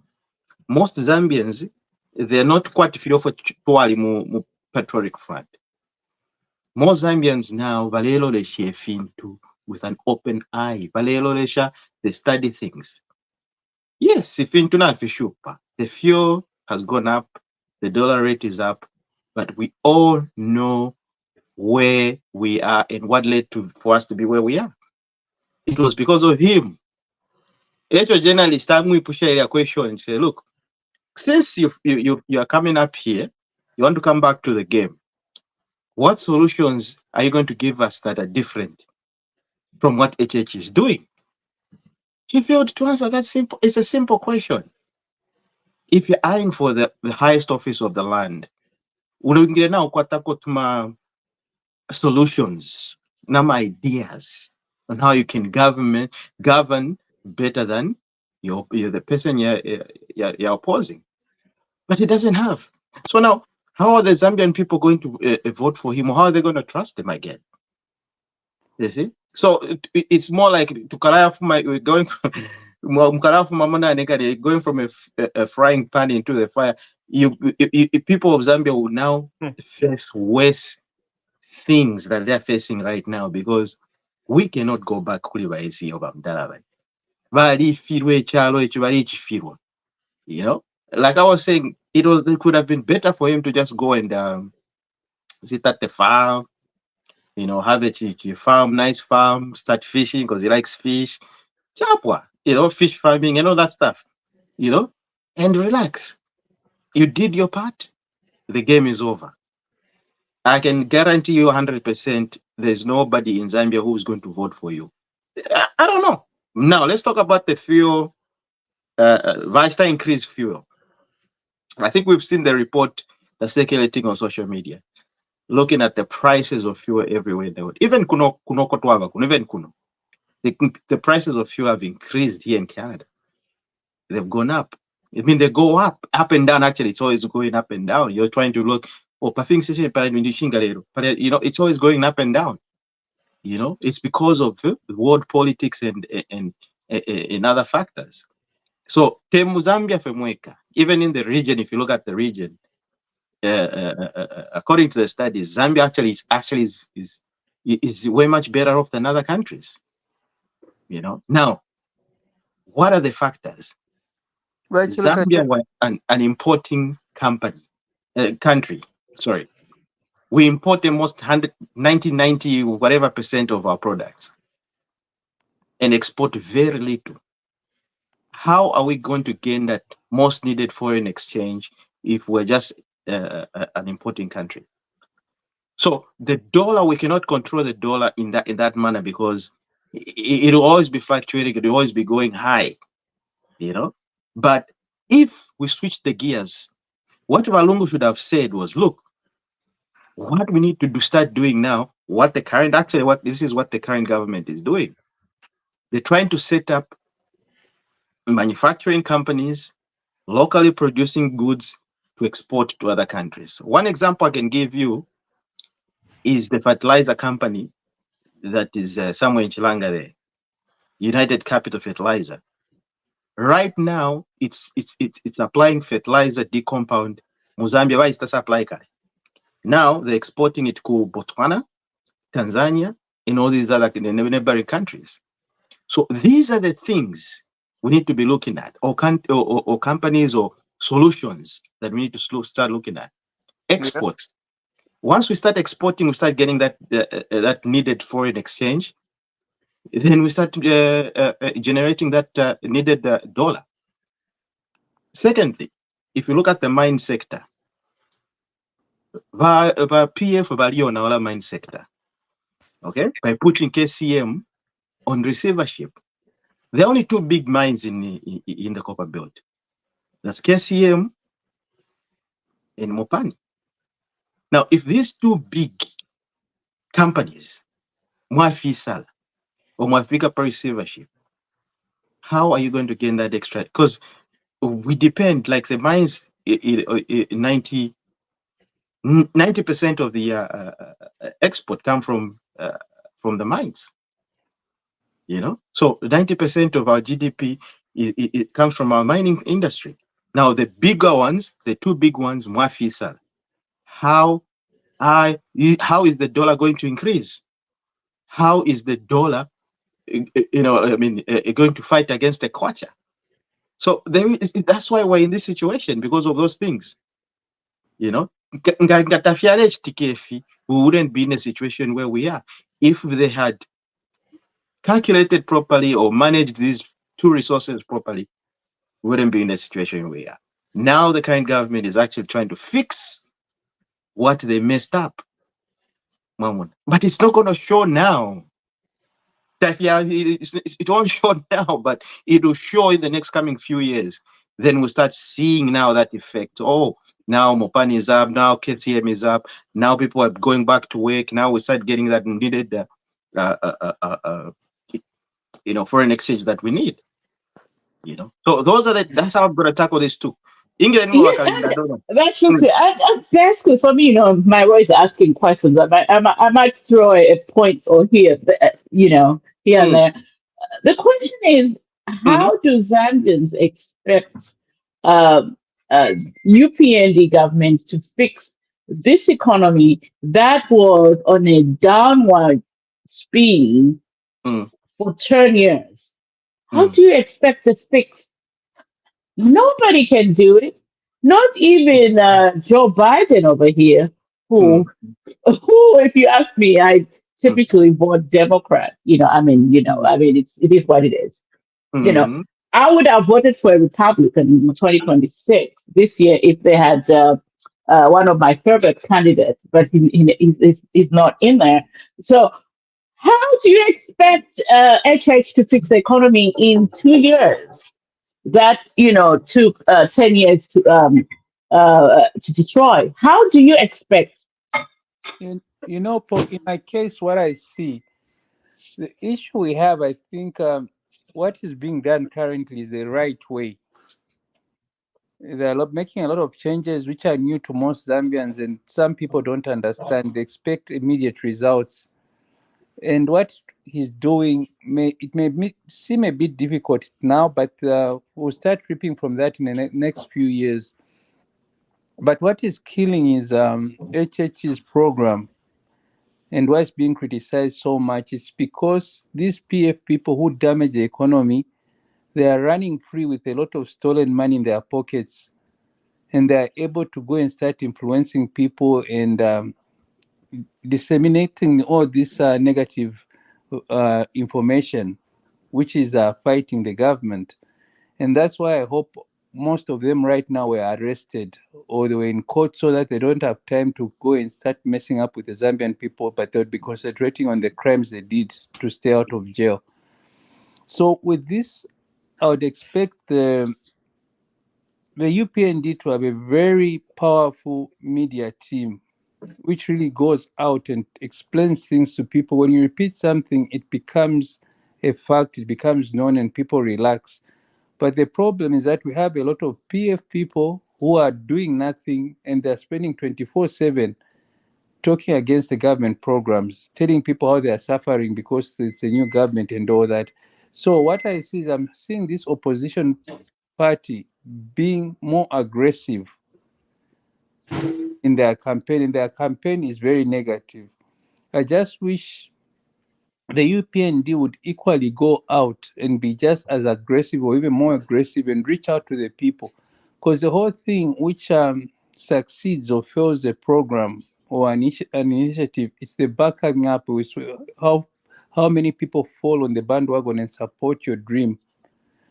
Most Zambians, they're not quite feel for mu patriotic front. Most Zambians now, valelo le into with an open eye. Valelo lesha, they study things. Yes, if into na fishupa, the fuel has gone up, the dollar rate is up, but we all know where we are and what led for us to be where we are. It was because of him. Echo journalist, we push a question and say, look, since you are coming up here, you want to come back to the game. What solutions are you going to give us that are different from what HH is doing? He failed to answer that simple. It's a simple question. If you're eyeing for the highest office of the land, unaingia nao kwa tako tuma solutions, nama ideas on how you can govern better than you're the person you're opposing. But he doesn't have. So now, how are the Zambian people going to vote for him, or how are they going to trust him again? You see? So it's more like to we're going from going from a frying pan into the fire. People of Zambia will now face worse things that they're facing right now because We cannot go back kuli bayesi oba mudala bali. Balifirwa ekyalo ekyo bali ekifirwa. You know, like I was saying, it could have been better for him to just go and sit at the farm, have a chichi farm, nice farm, start fishing because he likes fish, chapwa, fish farming and all that stuff, you know, and relax. You did your part, the game is over. I can guarantee you 100% there's nobody in Zambia who's going to vote for you. I don't know. Now, let's talk about the fuel, Vista increased fuel. I think we've seen the report that's circulating on social media, looking at the prices of fuel everywhere in the world. Even even kuno, the prices of fuel have increased here in Canada. They've gone up. I mean, they go up and down. Actually, it's always going up and down. You're trying to look, it's always going up and down. It's because of world politics and other factors. So, temu Zambia femweka, even in the region, if you look at the region, according to the studies, Zambia is way much better off than other countries. Now, what are the factors? Zambia was an importing country. Sorry, we import the most 90 whatever percent of our products and export very little. How are we going to gain that most needed foreign exchange if we're just an importing country? So the dollar, we cannot control the dollar in that manner because it'll always be fluctuating. It'll always be going high, But if we switch the gears, what Valungu should have said was, look, what we need to start doing now, what this is what the current government is doing. They're trying to set up manufacturing companies, locally producing goods to export to other countries. One example I can give you is the fertilizer company that is somewhere in Chilanga there, United Capital Fertilizer. Right now, it's applying fertilizer decompound. Mozambique why is the supply kale. Now they're exporting it to Botswana, Tanzania, and all these other neighboring countries. So these are the things we need to be looking at, or companies or solutions that we need to start looking at. Exports. Once we start exporting, we start getting that needed foreign exchange. Then we start generating that needed dollar. Secondly, if you look at the mine sector, PF Balio mine sector, okay, by putting KCM on receivership. There are only two big mines in the copper belt. That's KCM and Mopani. Now, if these two big companies, Mwafisal or Mwafrika per receivership, how are you going to gain that extra? Because we depend, like the mines, 90% of the export come from the mines. So 90% of our GDP it comes from our mining industry. Now the bigger ones, the two big ones, Mwafisa, how is the dollar going to increase? How is the dollar, going to fight against the kwacha? So that's why we're in this situation, because of those things. We wouldn't be in a situation where we are if they had calculated properly or managed these two resources properly. We wouldn't be in the situation we are. Now the current government is actually trying to fix what they messed up. But it's not going to show now. It won't show now, but it will show in the next coming few years. Then we'll start seeing now that effect. Oh, now Mopani is up, now KCM is up, now people are going back to work. Now we start getting that needed foreign exchange that we need. So that's how I'm gonna tackle this too. England, Yes, and that's just good. That's good for me. My way is asking questions. I might throw a point or here, here and there. The question is, Mhm. how do Zambians expect um, UPND government to fix this economy that was on a downward spin mm, for 10 years. How mm, do you expect to fix? Nobody can do it. Not even Joe Biden over here, mm, who, who, if you ask me, I mm, typically vote Democrat. mm, It is what it is. You know, mm, I would have voted for a Republican in 2026 this year if they had one of my favorite candidates, but he's not in there. So how do you expect HH to fix the economy in 2 years? That took 10 years to destroy. How do you expect? In my case, what I see, the issue we have, I think, what is being done currently is the right way. They're making a lot of changes which are new to most Zambians, and some people don't understand. They expect immediate results, and what he's doing may seem a bit difficult now, but we'll start reaping from that in the next few years. But what is killing is HH's program, and why it's being criticized so much is because these PF people who damage the economy, they are running free with a lot of stolen money in their pockets, and they are able to go and start influencing people and disseminating all this negative information, which is fighting the government. And that's why I hope most of them right now were arrested or they were in court so that they don't have time to go and start messing up with the Zambian people, but they'll be concentrating on the crimes they did to stay out of jail. So with this, I would expect the UPND to have a very powerful media team which really goes out and explains things to people. When you repeat something, it becomes a fact, it becomes known, and people relax. But the problem is that we have a lot of PF people who are doing nothing and they're spending 24/7 talking against the government programs, telling people how they are suffering because it's a new government and all that. So, what I see is I'm seeing this opposition party being more aggressive in their campaign, and their campaign is very negative. I just wish the UPND would equally go out and be just as aggressive or even more aggressive and reach out to the people. Because the whole thing which succeeds or fails the program or an initiative, it's the backing up with how many people fall on the bandwagon and support your dream.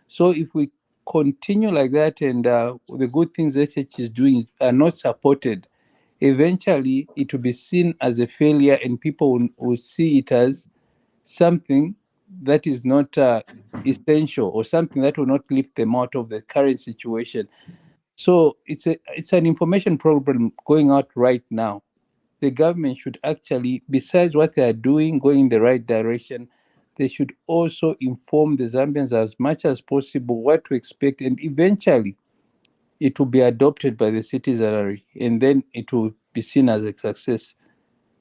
So if we continue like that and the good things that church is doing are not supported, eventually it will be seen as a failure and people will see it as something that is not essential or something that will not lift them out of the current situation. So it's an information problem going out right now. The government should actually, besides what they are doing, going in the right direction, they should also inform the Zambians as much as possible what to expect, and eventually it will be adopted by the citizenry, and then it will be seen as a success.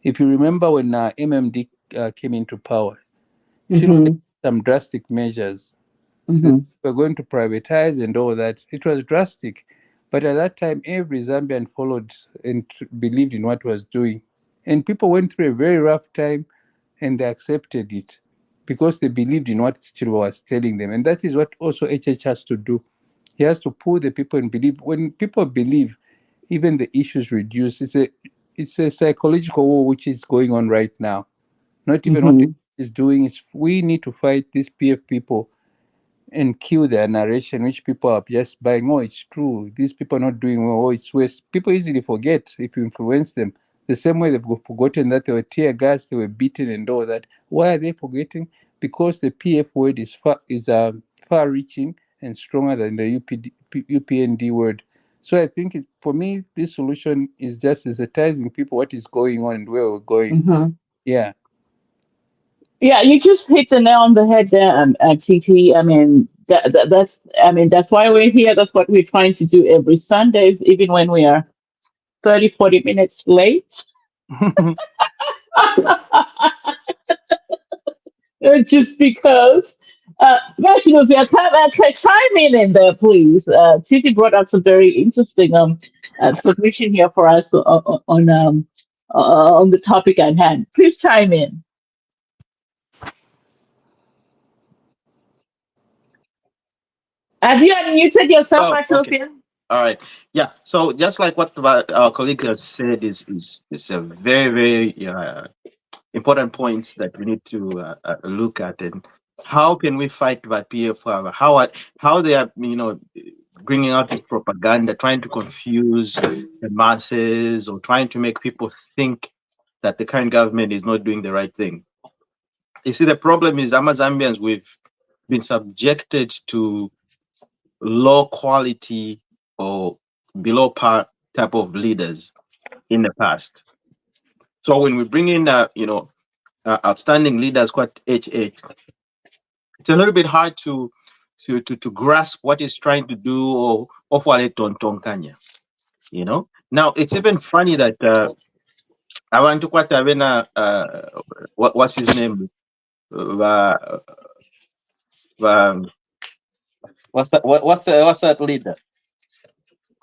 If you remember when MMD came into power, she looked at Hmm. some drastic measures. They Hmm. were going to privatize and all that. It was drastic. But at that time, every Zambian followed and believed in what was doing. And people went through a very rough time and they accepted it because they believed in what Chiro was telling them. And that is what also HH has to do. He has to pull the people and believe. When people believe, even the issues reduce. It's a psychological war which is going on right now. Not even what it Hmm. is doing is we need to fight these PF people and kill their narration, which people are just buying. Oh, it's true. These people are not doing well. Oh, it's waste. People easily forget if you influence them. The same way they've forgotten that they were tear gas, they were beaten and all that. Why are they forgetting? Because the PF word is far reaching and stronger than the UPND word. So I think for me, this solution is just sensitizing people what is going on and where we're going. Hmm. Yeah. Yeah, you just hit the nail on the head there, TT. I mean, that's why we're here. That's what we're trying to do every Sundays, even when we are 30, 40 minutes late. Just because. But chime in there, please. Titi brought up some very interesting submission here for us on the topic at hand. Please chime in. Have you unmuted yourself, Oh, okay. Ashofia? All right. Yeah. So just like what our colleague has said is a very important points that we need to look at, and how can we fight that PF? How they are bringing out this propaganda, trying to confuse the masses or trying to make people think that the current government is not doing the right thing. You see, the problem is Zambians, we've been subjected to low quality or below par type of leaders in the past. So when we bring in, outstanding leaders, quite HH, it's a little bit hard to grasp what he's trying to do or wale tontonkanya. Now it's even funny that abantu kwata bena what's his name, uh, uh, what's that leader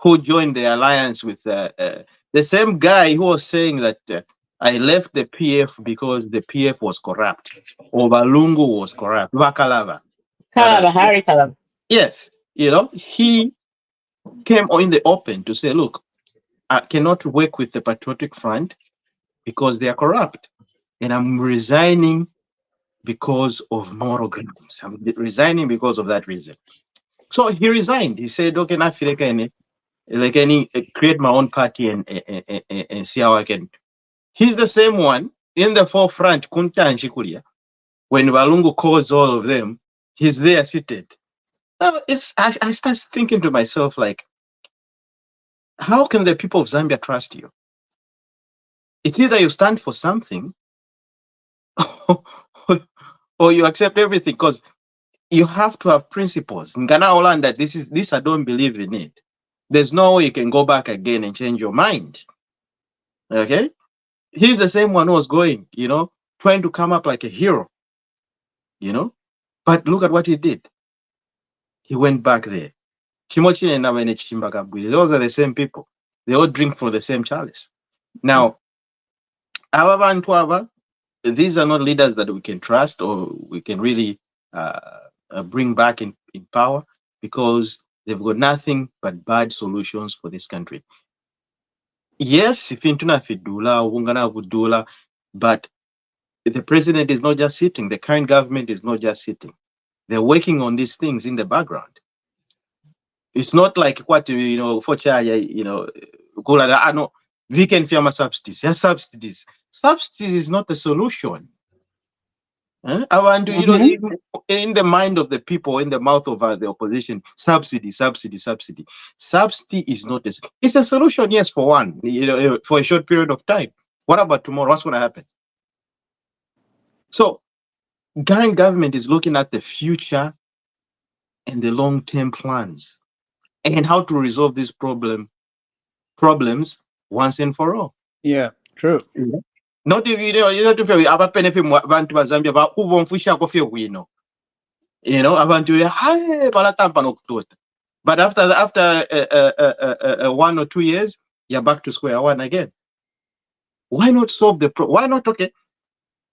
who joined the alliance with the same guy who was saying that I left the PF because the PF was corrupt or Balungu was corrupt. Bakalava. Kalaba, Harry Kalaba. Yes, he came in the open to say, look, I cannot work with the Patriotic Front because they are corrupt. And I'm resigning because of moral grounds. I'm resigning because of that reason. So he resigned. He said, okay, now like any create my own party and see how I can. He's the same one in the forefront, Kunta and Shikuria. When Balungu calls all of them, he's there seated. Now, I start thinking to myself, like, how can the people of Zambia trust you? It's either you stand for something or you accept everything, because you have to have principles. Ngana Holanda, this I don't believe in it. There's no way you can go back again and change your mind. Okay? He's the same one who was going, trying to come up like a hero, you know. But look at what he did. He went back there. Chimochi and Nabene Chimbagabwili, those are the same people. They all drink from the same chalice. Now, our Bantuava, these are not leaders that we can trust or we can really bring back in power, because they've got nothing but bad solutions for this country. Yes, if intuna fidula, wungana vudula, but the president is not just sitting. The current government is not just sitting. They're working on these things in the background. It's not like what for no, we can firm subsidies. Yeah, subsidies is not a solution. I want to, in the mind of the people, in the mouth of the opposition, subsidy is not it's a solution, yes, for one, for a short period of time. What about tomorrow? What's going to happen? So current government is looking at the future and the long-term plans and how to resolve these problems once and for all. Yeah, true. Not if not if abapenefe abantu bazambia ba ubomfusha kofie wino. Abantu haye balatampa nokutota. But after 1 or 2 years, you're back to square one again. Why not solve the problem? Why not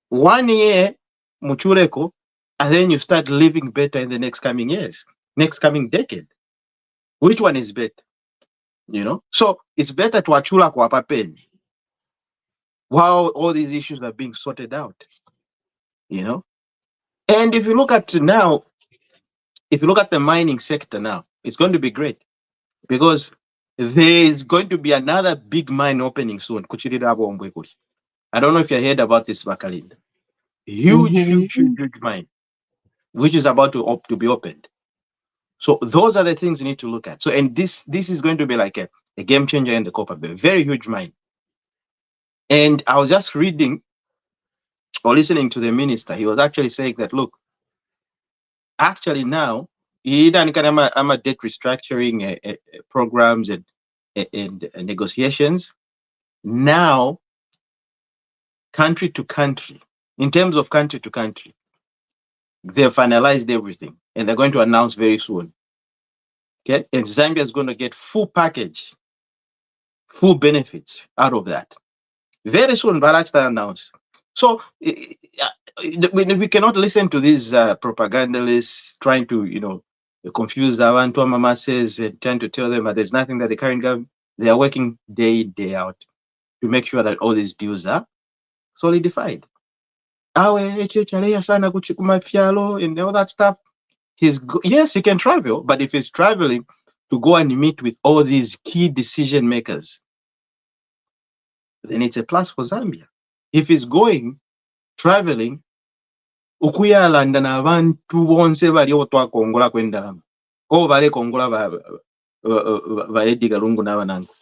1 year muchureko, and then you start living better in the next coming years, next coming decade? Which one is better? So it's better to achula kwa papeni while all these issues are being sorted out. And if you look at the mining sector now, it's going to be great, because there is going to be another big mine opening soon. I don't know if you heard about this, Bakalinda. Huge mine, which is about to be opened. So those are the things you need to look at. So, and this is going to be like a game changer in the copper belt, very huge mine. And I was just reading or listening to the minister. He was actually saying that, look, actually now, I'm a debt restructuring programs and negotiations. Now, country to country, in terms of country to country, they've finalized everything and they're going to announce very soon. Okay, and Zambia is going to get full package, full benefits out of that. Very soon, Balachta announced. So we cannot listen to these propagandists trying to, confuse abantu. Mama says, trying to tell them that there's nothing that the current government, they are working day in, day out to make sure that all these deals are solidified. Awe ekyechalea sana kumafyalo and all that stuff. Yes, he can travel, but if he's traveling to go and meet with all these key decision makers, then it's a plus for Zambia. If he's going traveling okuyalanda n'abantu bonse bali otwakongola kwendalama o bale kongola ba Edgar Lungu n'abanango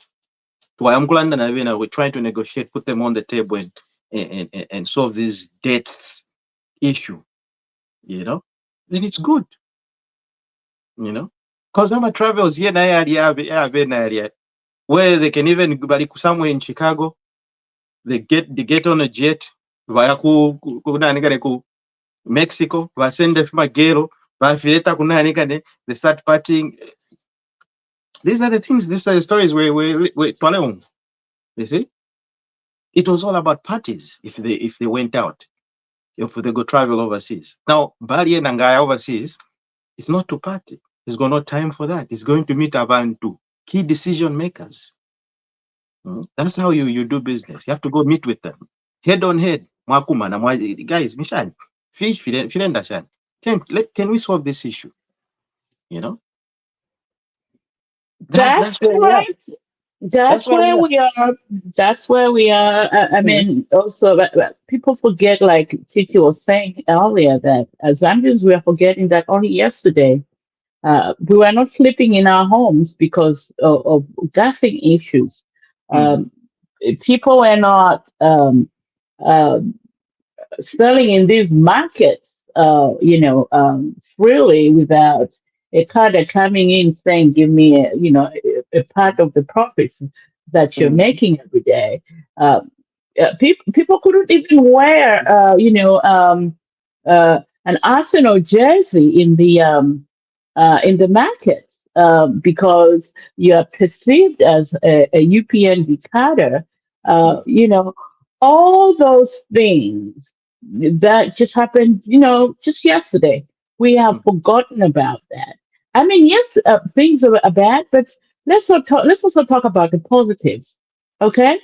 twayamkulanda nabena, we're trying to negotiate, put them on the table and solve this debts issue, then it's good, because I'm a travels here na where they can even bali somewhere in Chicago, they get on a jet via ku Mexico, vasende magero vafileta kunanikane, they start partying. These are the things, these are the stories where you see, it was all about parties if they went out, if they go travel overseas. Now Bali and Nangaya overseas, it's not to party. He's got no time for that. He's going to meet Abantu, key decision makers. That's how you do business. You have to go meet with them head on head. Mwakuma na guys, Mishan, fish filenda shan. Can we solve this issue? That's That's where we are. right. That's That's where we where are. we are. That's where we are. I Mhm. mean, also, people forget, like Titi was saying earlier, that as Zambians, we are forgetting that only yesterday we were not sleeping in our homes because of gassing issues. Mhm. Um, People were not uh, selling in these markets, freely without a cadre coming in saying, "Give me, a part of the profits that you're Mhm. making every day." Uh, People couldn't even wear, an Arsenal jersey in the markets because you are perceived as a UPN cadre. Uh, Mhm. you know, all those things that just happened, just yesterday. We have Mhm. forgotten about that. I mean, yes, things are bad, but let's also talk about the positives. Okay,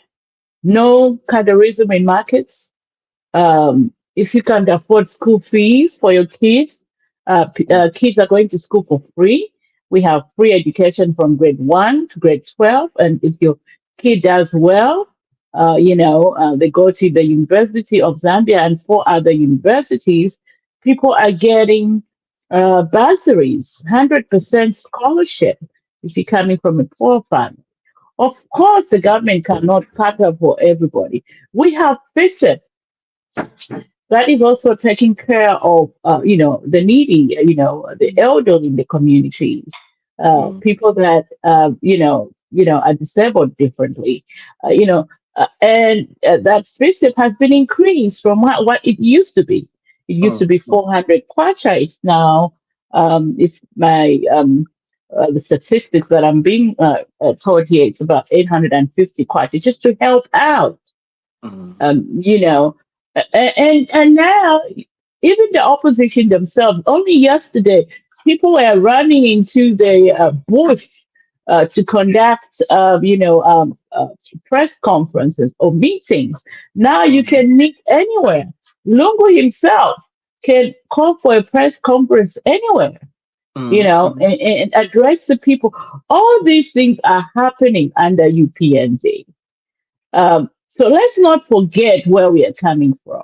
no colorism in markets. If you can't afford school fees for your kids, kids are going to school for free. We have free education from grade 1 to grade 12. And if your kid does well, they go to the University of Zambia and 4 other universities. People are getting bursaries, 100% scholarship if you're coming from a poor family. Of course, the government cannot cater for everybody. We have FISIP that is also taking care of the needy, the elderly in the communities, Mhm. people that are disabled differently, and that FISIP has been increased from what it used to be. It used to Mhm. be 400 kwacha. It's now, if my the statistics that I'm being told here, it's about 850 kwacha just to help out, Mhm. um, you know, and now even the opposition themselves. Only yesterday, people were running into the bush to conduct, press conferences or meetings. Now you Mhm. can meet anywhere. Lungu himself can call for a press conference anywhere. Mhm. Mhm. And address the people. All these things are happening under UPND. So let's not forget where we are coming from.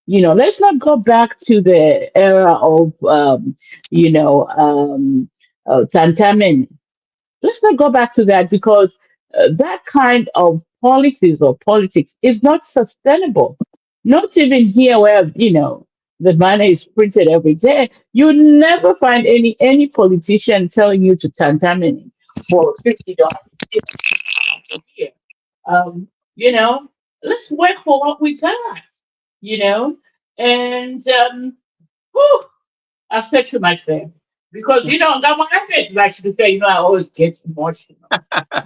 Let's not go back to the era of, Tantamen. Let's not go back to that because that kind of policies or politics is not sustainable. Not even here where, the money is printed every day. You never find any politician telling you to Tantamen for $50 here. Um, you know, let's work for what we got, you know. And whew, I've said too much there. Because that when I get like to say, I always get emotional.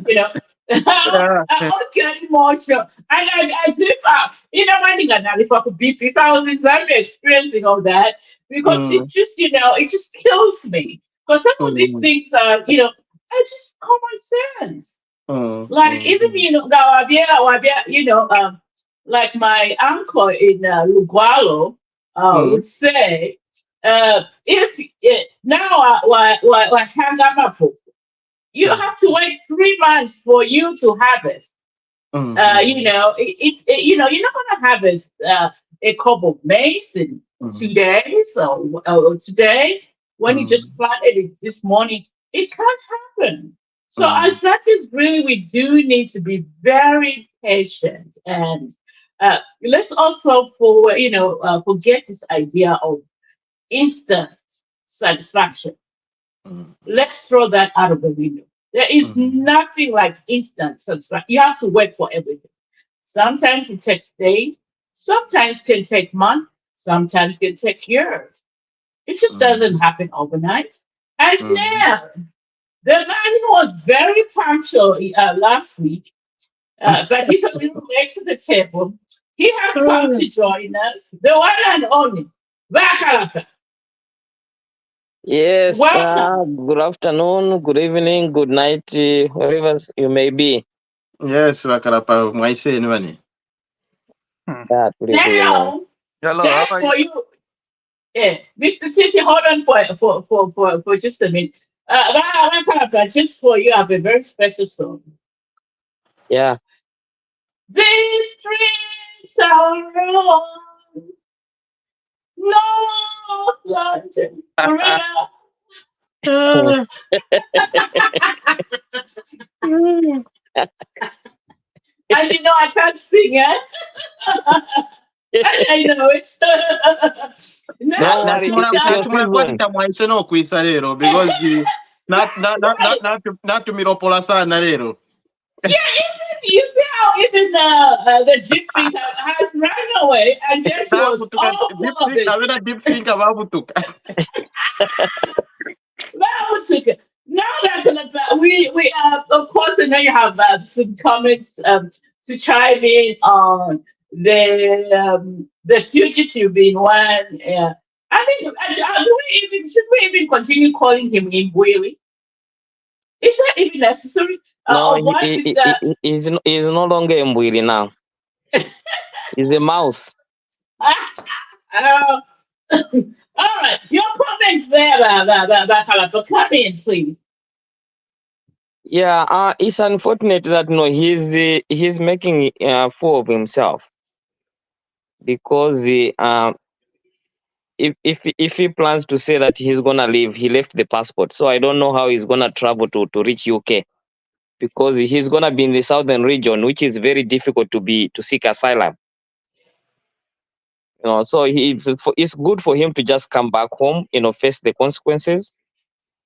You know. Yeah. I always get emotional. And I think one thing if I could beat, if I was in Zambia experiencing all that, because it Mhm. just, it just kills me. Because some of these mm, things are just common sense. mm, Like mm, even like my uncle in Lugwalo would mm, say, if now hang up, you mm, have to wait 3 months for you to harvest. mm, You're not going to harvest a crop of maize in mm, 2 days or today when you just mm, planted it this morning. It can't happen. So mm, as that is really, we do need to be very patient, and let's also forget this idea of instant satisfaction. mm, Let's throw that out of the window. There is mm, nothing like instant satisfaction. You have to wait for everything. Sometimes it takes days, sometimes can take months, sometimes can take years. It just doesn't mm, happen overnight. And mm. now, the guy who was very punctual last week, but he's a little late to the table. He has come to join us, the one and only Vakalaka. Yes, Welcome. good afternoon, good evening, good night, wherever you may be. Yes, Rakalapa, my say money. Hmm. Yeah, good evening. Now, Hello, how just are you? for you, Mr. Titi, hold on for just a minute. Vakalaka, just for you, I have a very special song. Yeah. These streets are wrong, no London, River. Ah, mm, And I can't sing it. I know it's Don't no, worry, it's it's not. your nachimula season. kwatita mwaise n'okwisa leero because natumiropola sana leero. Yeah, even you see how even the gypsy has ran away, and yet she was Baabutuka all full of it. abera deep thinker baabutuka. Well, took it. Now that we of course, I know you have some comments to chime in on the fugitive being one. I think do we even should we even continue calling him Imbwili? Is that even necessary? No, Of what is that? he's no longer a Mbwili now. He's a mouse. uh, all right, your comments there, Kalapa. Come in, please. Yeah, it's unfortunate that no, he's making a fool of himself because if he plans to say that he's gonna leave, he left the passport. So I don't know how he's gonna travel to reach UK because he's gonna be in the southern region, which is very difficult to seek asylum. So it's good for him to just come back home, face the consequences,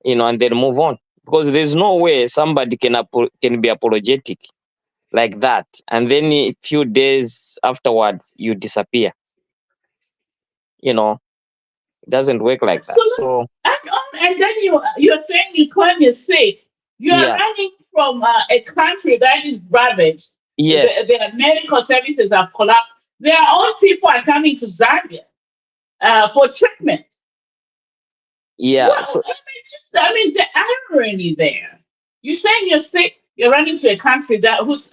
and then move on. Because there's no way somebody can be apologetic like that, and then a few days afterwards you disappear. It doesn't work like that. Absolutely. So And then you're saying you claim you're safe. You are yeah, running from a country that is ravaged. yes, The medical services have collapsed. Their own people are coming to Zambia for treatment. yeah. Well, So the irony there. You're saying you're sick. You're running to a country that whose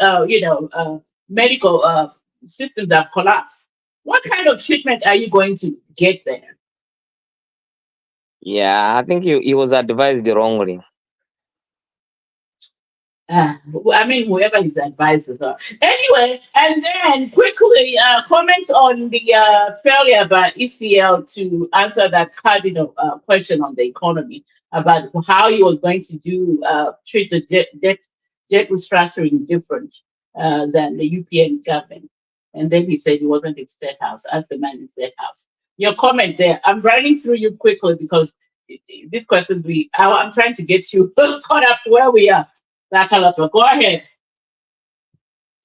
medical systems have collapsed. What kind of treatment are you going to get there? yeah, I think he was advised wrongly. Whoever his advisors are. Anyway, and then quickly comment on the failure by ECL to answer that cardinal question on the economy about how he was going to treat the debt restructuring different than the UPN government. And then he said he wasn't in State House, as the man in State House. Your comment there, I'm running through you quickly because these questions I'm trying to get you caught up to where we are. Sakalapa, go ahead.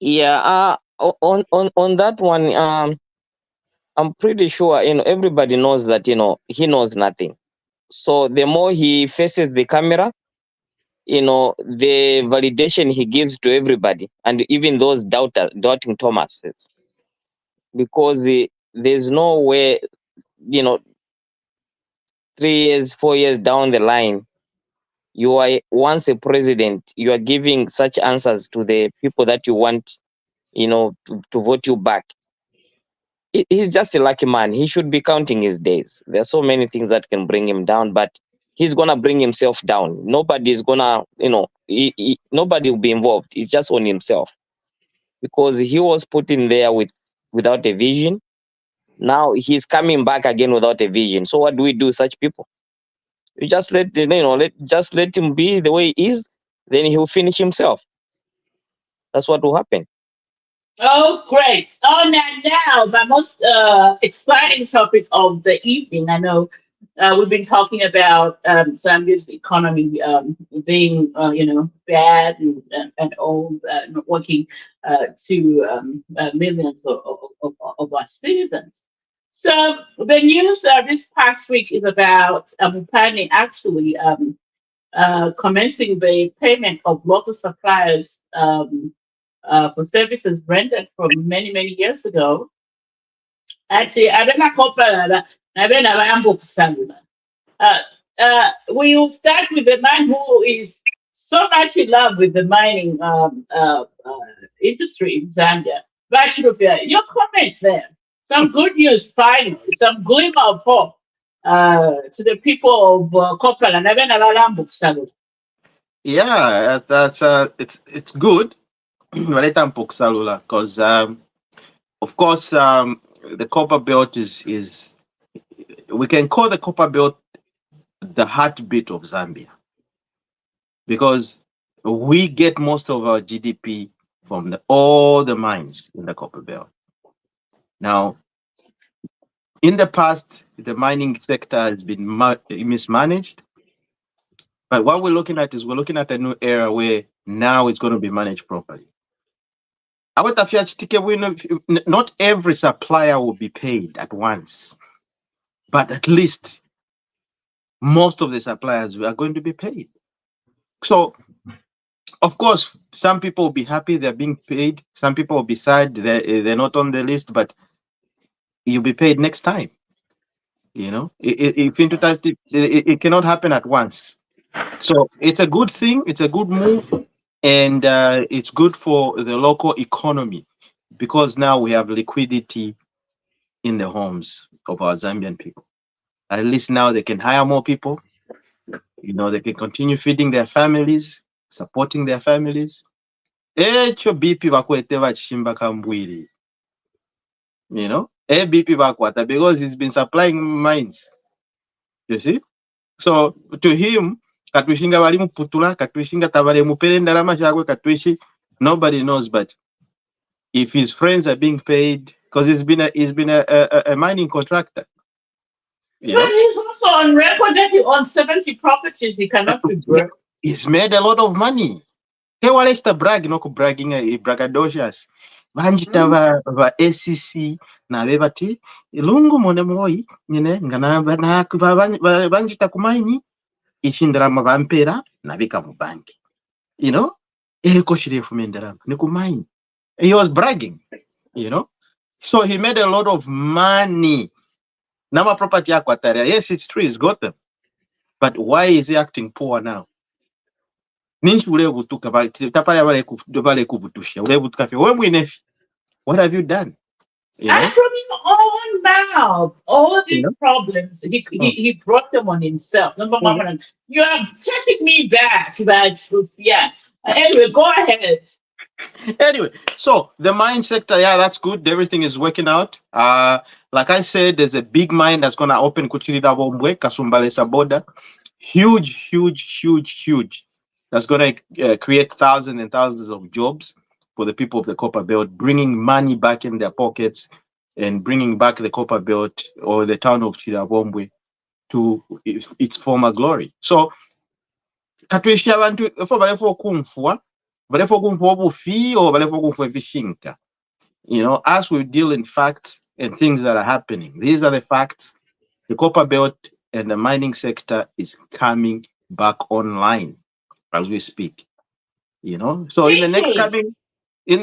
Yeah, on that one, I'm pretty sure everybody knows that he knows nothing. So the more he faces the camera, the validation he gives to everybody, and even those doubting Thomases, because there's no way, 3 years, 4 years down the line, you are once a president, you are giving such answers to the people that you want, to vote you back. He's just a lucky man. He should be counting his days. There are so many things that can bring him down, but he's gonna bring himself down. Nobody's gonna, nobody will be involved. It's just on himself, because he was put in there without a vision. Now he's coming back again without a vision. So what do we do, such people? You just let him be the way he is. Then he'll finish himself. That's what will happen. Oh, great. Oh, now, the most exciting topic of the evening. I know we've been talking about Zambia's economy being, bad and all, not working to millions of our citizens. So the news this past week is about planning actually commencing the payment of local suppliers for services rendered from many, many years ago. Actually, uh, we will start with the man who is so much in love with the mining industry in Zambia. Bachirufia, your comment there. Some good news finally, some glimmer of hope to the people of Kopala. Yeah, that's it's good. Waleta Mpoksalula, because of course the copper belt is we can call the copper belt the heartbeat of Zambia, because we get most of our GDP from all the mines in the copper belt. Now, in the past, the mining sector has been mismanaged, but what we're looking at is we're looking at a new era where now it's going to be managed properly. Not every supplier will be paid at once, but at least most of the suppliers are going to be paid. So, of course, some people will be happy they're being paid. Some people will be sad they're not on the list, but you'll be paid next time. If it cannot happen at once. So it's a good thing. It's a good move, and it's good for the local economy, because now we have liquidity in the homes of our Zambian people. At least now they can hire more people. They can continue feeding their families, supporting their families. Echo BP bakwete bachimba kambwiri. BP bakwata, because he's been supplying mines. You see? So to him, katwishinga bali muputula, katwishinga tabale mupere ndalama chakwe katwishi, nobody knows, but if his friends are being paid, because he's been a mining contractor. But he's also on record that he owns 70 properties. He cannot be broke. He's made a lot of money. Tewalesta brag, no bragging braggadocious. Banjita va ACC na bebati lungu mone moi nyine ngana banjita kumaini ishindrama vampera na vika mu banki. Eko shirefu menderama ni kumaini. He was bragging, So he made a lot of money. Nama property akwataria. Yes, it's true, he's got them. But why is he acting poor now? What have you done? And from his own mouth, all these problems, he brought them on himself. Number one, you are taking me back to that truth. Yeah. Anyway, go ahead. Anyway, so the mine sector, yeah, that's good. Everything is working out. Like I said, there's a big mine that's gonna open Kuchirida Bombwe, Kasumbalesa border. Huge. That's gonna create thousands and thousands of jobs for the people of the Copper Belt, bringing money back in their pockets and bringing back the Copper Belt or the town of Chirabombwe to its former glory. So, katwisha abantu efo balefo kumfwa obufi or balefo kumfwa vishinka. As we deal in facts and things that are happening, these are the facts. The Copper Belt and the mining sector is coming back online as we speak. So in the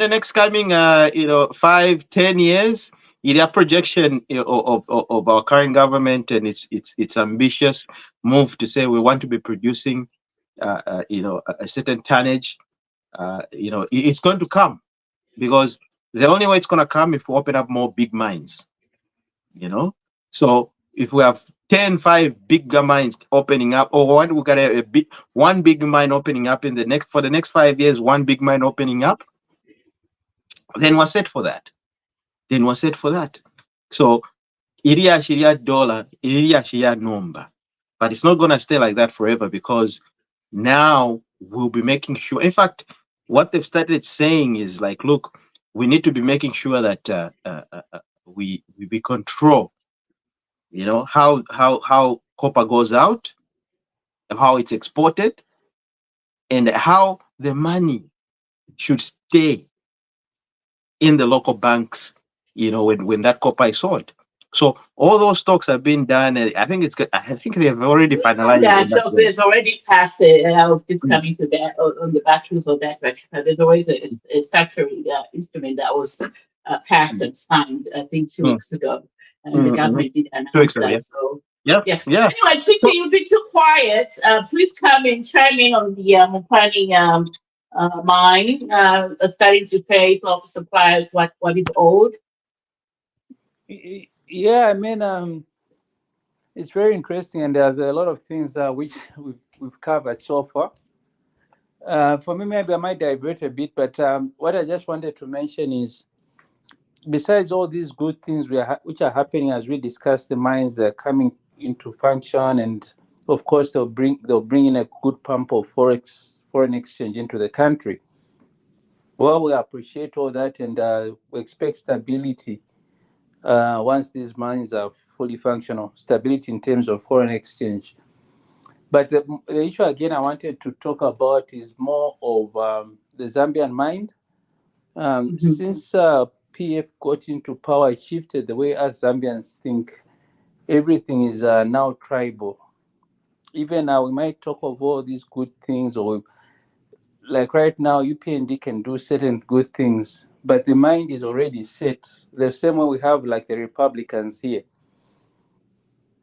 next coming 5-10 years, a projection of our current government and its ambitious move to say we want to be producing a certain tonnage, it's going to come, because the only way it's going to come if we open up more big mines. you know. So if we have 5 bigger mines opening up, or we got one big mine opening up in the next for the next 5 years, one big mine opening up, then we're set for that. So iriya shiria dollar, iriya shiria number, but it's not gonna stay like that forever, because now we'll be making sure. In fact, what they've started saying is like, look, we need to be making sure that we control, how copper goes out, how it's exported, and how the money should stay in the local banks, when that copper is sold. So all those talks have been done, and I think it's good. I think they've already finalized Yeah, on that so one. there's already passed it, and I was just Mm, coming to that on the batteries of that direction. There's always a statutory instrument that was passed mm, and signed, I think, two mm, weeks ago, and the mm. government did 2 weeks announce ago, yeah. that. So, Yeah, yeah. yeah. Anyway, Titi, So you've been too quiet. Please come and chime in on the Mopani mine starting to pay some of the suppliers what is owed. Yeah, I mean, it's very interesting, and there are a lot of things which we've covered so far. For me, maybe I might divert a bit, but what I just wanted to mention is, besides all these good things which are happening as we discuss the mines that are coming into function, and of course they'll bring in a good pump of foreign exchange into the country. Well, we appreciate all that, and we expect stability once these mines are fully functional. Stability in terms of foreign exchange. But the issue again I wanted to talk about is more of the Zambian mine. Mhm. Since PF got into power, it shifted the way us Zambians think. Everything is now tribal. Even now, we might talk of all these good things, or like right now, UPND can do certain good things, but the mind is already set. The same way we have like the Republicans here.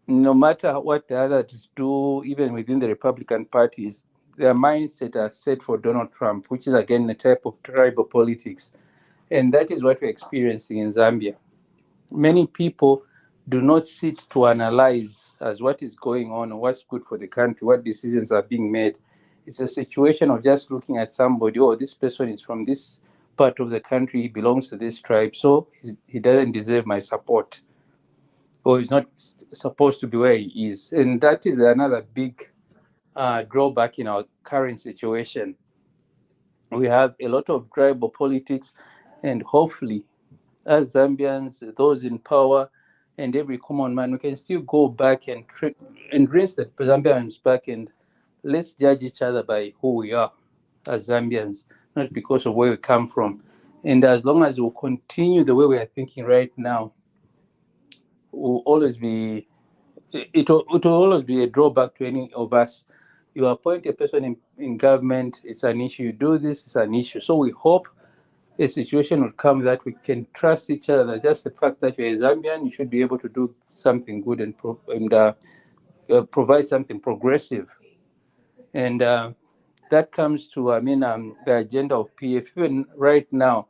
No matter what the others do, even within the Republican parties, their mindset are set for Donald Trump, which is again a type of tribal politics. And that is what we're experiencing in Zambia. Many people do not sit to analyze as what is going on, what's good for the country, what decisions are being made. It's a situation of just looking at somebody, oh, this person is from this part of the country, he belongs to this tribe, so he doesn't deserve my support, or he's not supposed to be where he is. And that is another big drawback in our current situation. We have a lot of tribal politics, and hopefully, as Zambians, those in power, and every common man, we can still go back and raise the Zambians back, and let's judge each other by who we are as Zambians, not because of where we come from. And as long as we continue the way we are thinking right now, will always be it will always be a drawback to any of us. You appoint a person in government, it's an issue. You do this, it's an issue. So we hope a situation will come that we can trust each other. That just the fact that you're a Zambian, you should be able to do something good and provide something progressive. And that comes to, I mean, the agenda of PF. Even right now,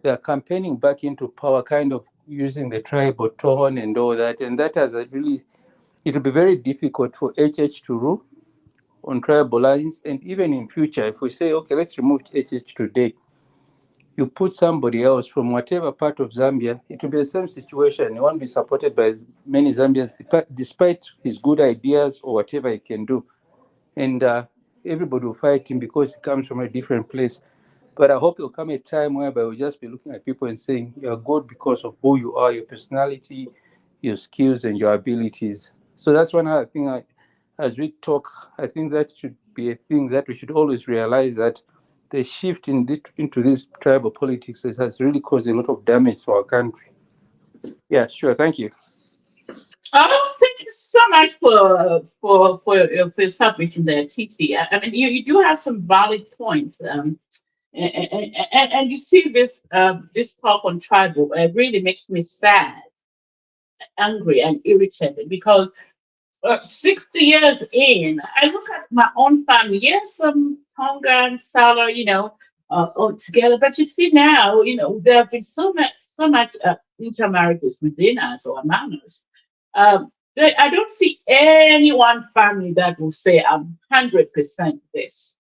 they're campaigning back into power, kind of using the tribal tone and all that. And that has really, it will be very difficult for HH to rule on tribal lines. And even in future, if we say, okay, let's remove HH today, you put somebody else from whatever part of Zambia, it will be the same situation. He won't be supported by many Zambians, despite his good ideas or whatever he can do. And everybody will fight him because he comes from a different place. But I hope there'll come a time whereby we'll just be looking at people and saying, you're good because of who you are, your personality, your skills, and your abilities. So that's one other thing. As we talk, I think that should be a thing that we should always realize, that the shift into this tribal politics has really caused a lot of damage to our country. Yeah, sure. Thank you. Oh, thank you so much for your submission there, Titi. I mean, you do have some valid points. And you see this talk on tribal, it really makes me sad, angry, and irritated because 60 years in, I look at my own family. Yes, some Tonga and Sala, all together. But you see now, there have been so much intermarriages within us or among us. I don't see any one family that will say I'm 100% this.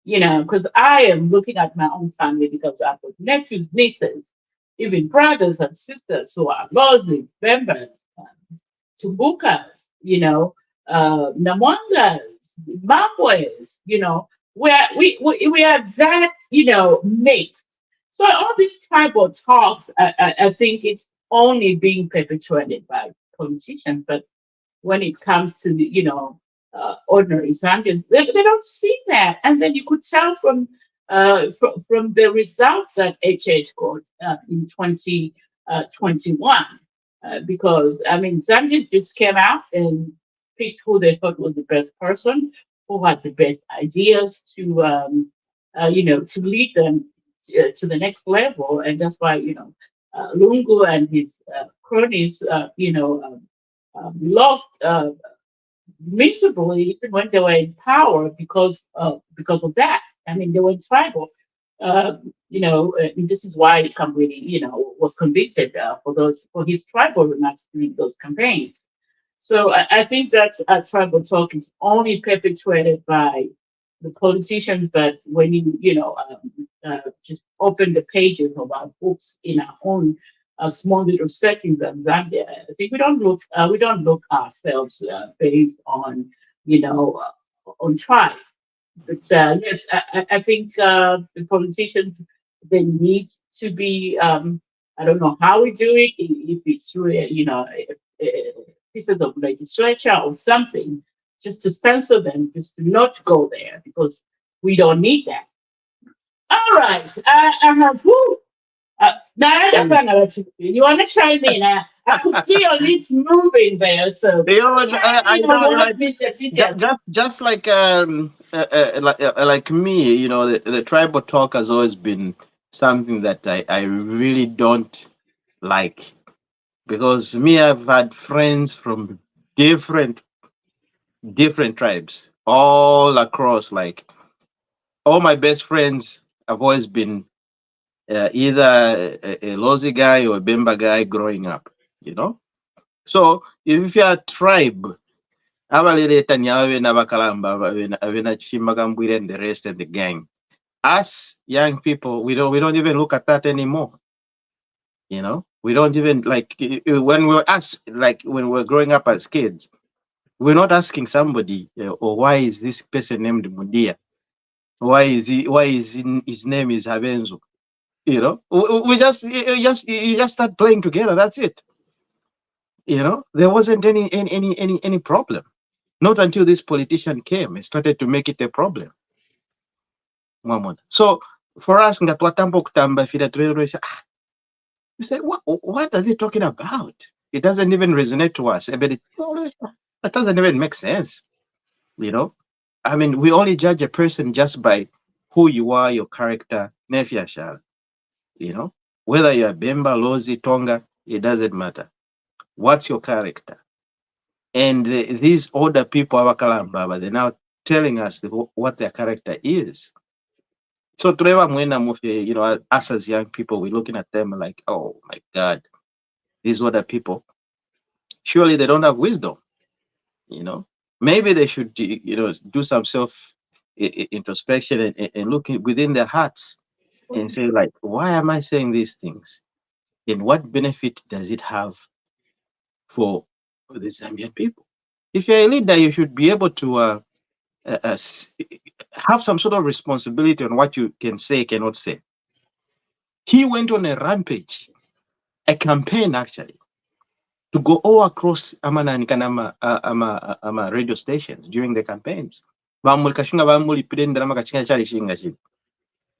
Because I am looking at my own family because I've got nephews, nieces, even brothers and sisters who are lovely members, Tumbukas, Namwangas, Mambwes, where we are that, mixed. So all this tribal talk, I think it's only being perpetuated by politicians, but when it comes to the, ordinary Zambians, they don't see that. And then you could tell from the results that HH got in 2021, because I mean Zambians just came out and picked who they thought was the best person, who had the best ideas to lead them to the next level, and that's why Lungu and his cronies, lost miserably even when they were in power because of that. I mean, they were tribal. And this is why Kambwini, was convicted for his tribal remarks during those campaigns. So I think that tribal talk is only perpetuated by the politicians, but when just open the pages of our books in our own small little settings in Zambia, I think we don't look ourselves based on on tribe. But yes, I think the politicians, they need to be. I don't know how we do it. If it's through pieces of legislature or something, just to censor them, just to not go there because we don't need that. All right, I have who. Now I just found out you want to chime in. I could see your lips moving there, so chime I in on know, what Mr. Titian. just like me, the tribal talk has always been something that I really don't like, because me, I've had friends from different different tribes all across. Like all my best friends have always been either a Lozi guy or a Bemba guy growing up. You know, so if you're a tribe, abalireta nyawe n'abakalamba abena Chimbagambwire and the rest of the gang. Us young people, we don't even look at that anymore. We don't even like when we're us like when we're growing up as kids. We're not asking somebody, or why is this person named Mundia? His name is Habenzo? We just you just start playing together. That's it. There wasn't any problem. Not until this politician came and started to make it a problem. Mwamona. So for us, ngatwatambo kutamba fida tuelewesha, we say, what are they talking about? It doesn't even resonate to us. But that doesn't even make sense. I mean, we only judge a person just by who you are, your character, nefiashara. Whether you're Bemba, Lozi, Tonga, it doesn't matter. What's your character? And these older people, Abakalamba, they're now telling us what their character is. So us as young people, we're looking at them like, oh my God, these older people, surely they don't have wisdom. Maybe they should do some self introspection and look within their hearts and say, like, why am I saying these things? And what benefit does it have for the Zambian people? If you're a leader, you should be able to have some sort of responsibility on what you can say, cannot say. He went on a rampage, a campaign actually, to go all across ama radio stations during the campaigns. Bamulikashinga bamulipire ndalama kachinga chali shinga chini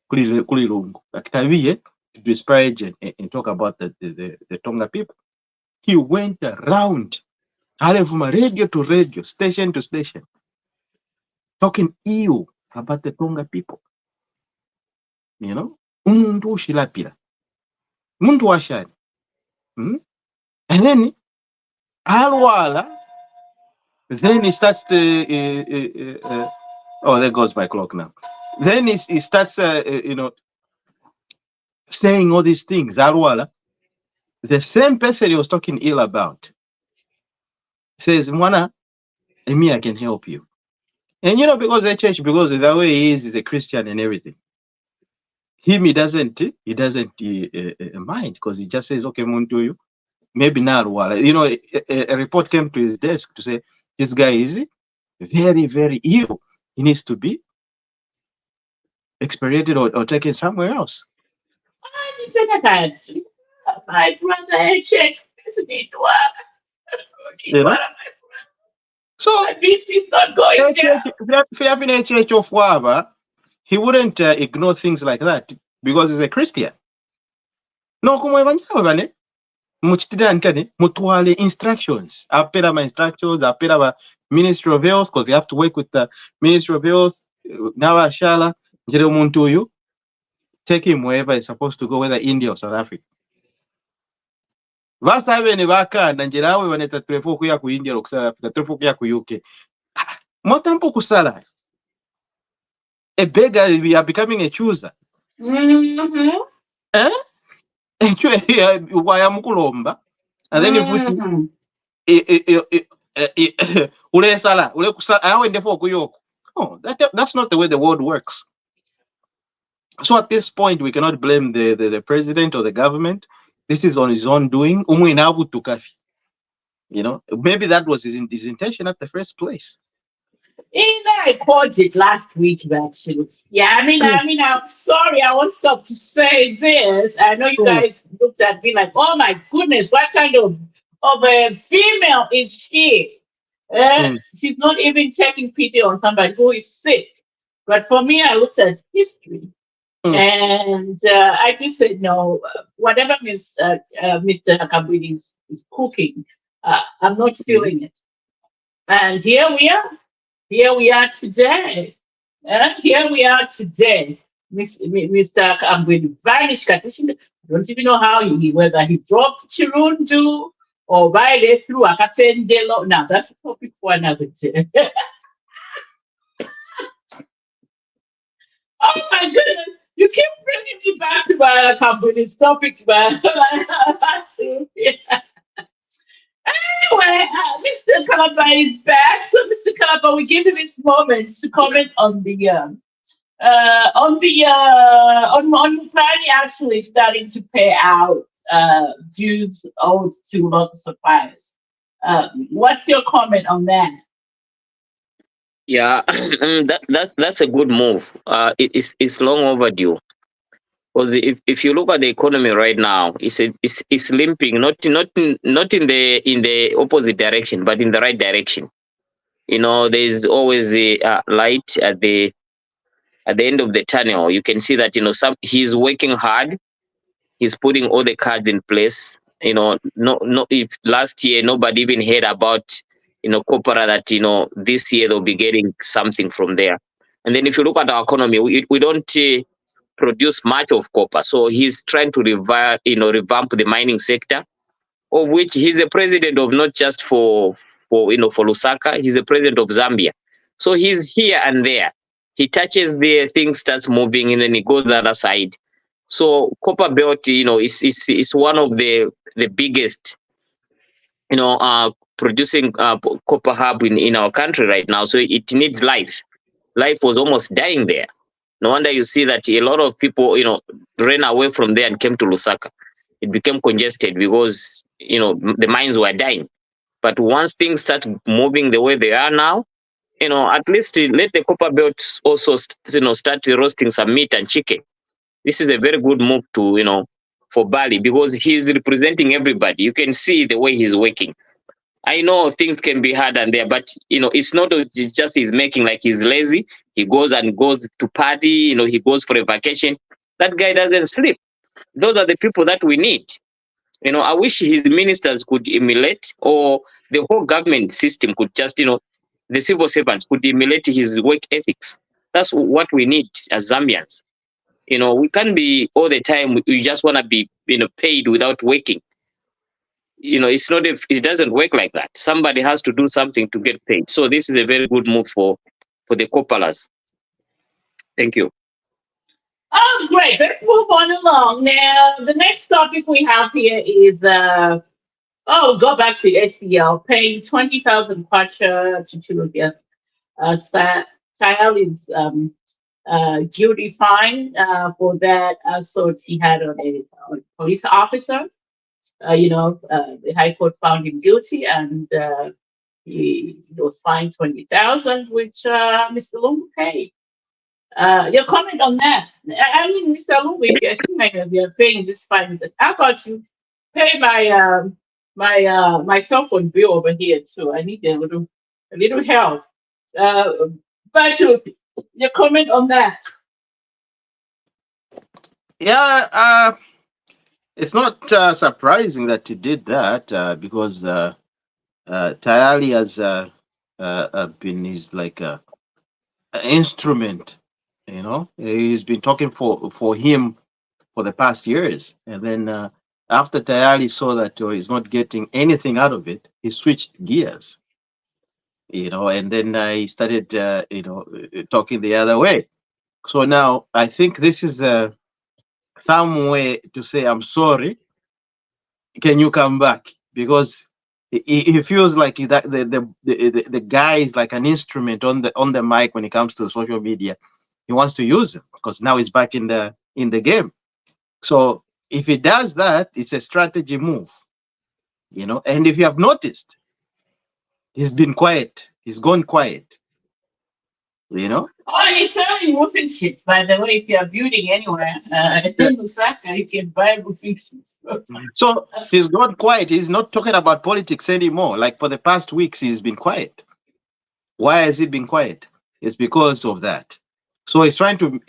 kuli lungu akitabiye to disparage and talk about the Tonga people. He went around from radio to radio, station to station, talking ill about the Tonga people. Umuntu ushilapira, muntu washani. And then alwala Then he starts to, oh, there goes my clock now. Then he starts, saying all these things. Arwala, the same person he was talking ill about, says, Mwana, me, I can help you. And because the church, because the way he is a Christian and everything, he doesn't mind, because he just says, okay, Muntu, you maybe not. A report came to his desk to say this guy is very, very ill. He needs to be expedited or taken somewhere else. My brother, church president, You know? So, he's not going there. church of Waba, he wouldn't ignore things like that because he's a Christian. No, kumwe muchitirankane mutwale instructions apera ma instructions apera ba Ministry of Health, because you have to work with the Ministry of Health. Nawashala njere omuntu uyu, take him wherever he's supposed to go, whether India or South Africa. Vasavene vakana njere awe vaneta trefo kuya ku India or South Africa, trefo kuya ku UK. Motampo kusala. A beggar, we are becoming a chooser. Eh? Waya mukulomba. And then if ule sala, ule kusala, awende for kuyoko. Oh, that's not the way the world works. So at this point, we cannot blame the president or the government. This is on his own doing. Maybe that was his intention at the first place. I called it last week, actually. Yeah, I mean, I'm sorry, I won't stop to say this. I know you guys looked at me like, oh my goodness, what kind of a female is she? She's not even taking pity on somebody who is sick. But for me, I looked at history. And I just said, no, whatever Mr. Nakabwini is cooking, I'm not feeling it. And here we are. Here we are today. Here we are today. Mr. Kambwini vanished. I don't even know how whether he dropped Chirundu or why they threw a Katendelo. Now, that's a topic for another day. Oh my goodness. You keep bringing me back to my Kambwini's topic, man. Anyway, Mr. Kalaba is back. So, Mr. Kalaba, we give you this moment to comment on Ukraine actually starting to pay out dues owed to local suppliers. What's your comment on that? Yeah, that's a good move. It's long overdue. Because if you look at the economy right now, it's limping, not in the opposite direction, but in the right direction. There's always a light at the end of the tunnel. You can see that he's working hard. He's putting all the cards in place. No, if last year nobody even heard about Copra, that this year they'll be getting something from there. And then if you look at our economy, we don't produce much of copper. So he's trying to revamp the mining sector, of which he's the president of, not just for Lusaka. He's the president of Zambia. So he's here and there. He touches the thing, starts moving, and then he goes the other side. So copper belt, is one of the biggest, producing copper hub in our country right now. So it needs life. Life was almost dying there. No wonder you see that a lot of people, ran away from there and came to Lusaka. It became congested because, the mines were dying. But once things start moving the way they are now, at least let the copper belt also, start roasting some meat and chicken. This is a very good move to, for Bali, because he's representing everybody. You can see the way he's working. I know things can be hard and there, but it's not just he's making like he's lazy. He goes to party, he goes for a vacation. That guy doesn't sleep. Those are the people that we need. I wish his ministers could emulate, or the whole government system could just, the civil servants could emulate his work ethics. That's what we need as Zambians. We can't be all the time, we just want to be, paid without working. it's not it doesn't work like that. Somebody has to do something to get paid. So this is a very good move for the copalers. Thank you. Oh, great. Let's move on along. Now, the next topic we have here is go back to SEL, paying 20,000 kwacha to Chilubya. Sahel is guilty fine for that assault he had on a police officer. The High Court found him guilty, and he was fined 20,000, which Mr. Lungu paid. Your comment on that? I mean, Mr. Lungu, if you're seeing like you're paying this fine, how about you pay my cell phone bill over here too? I need a little help. Uh, but your comment on that? Yeah, it's not surprising that he did that because Tayali has been his like a instrument. He's been talking for him for the past years, and then after Tayali saw that he's not getting anything out of it, he switched gears. And then he started talking the other way. So now I think this is some way to say I'm sorry. Can you come back? Because he feels like that the guy is like an instrument on the mic when it comes to social media. He wants to use him because now he's back in the game. So if he does that, it's a strategy move. And if you have noticed, he's been quiet. He's gone quiet. You know. Oh, it's selling roofing sheets, by the way, if you're building anywhere. In Lusaka, you can buy roofing sheets. So he's gone quiet. He's not talking about politics anymore. Like for the past weeks, he's been quiet. Why has he been quiet? It's because of that. So he's trying to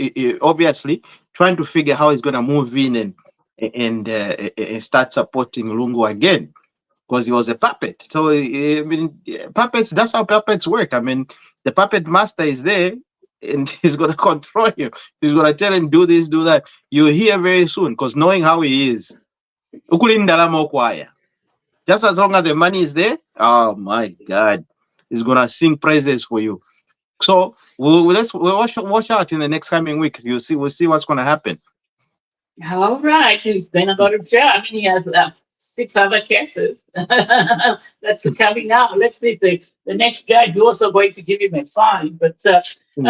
obviously trying to figure how he's going to move in and start supporting Lungu again because he was a puppet. So I mean, puppets. That's how puppets work. I mean, the puppet master is there, and he's going to control him. He's going to tell him do this, do that. You'll hear very soon because knowing how he is, ukulindalama okwaya. Just as long as the money is there, oh my God, he's going to sing praises for you. So we'll watch out in the next coming week. We'll see what's going to happen. All right, he's going to go to jail. I mean, he has 6 other cases that's coming out. Let's see if the next judge is also going to give him a fine. But you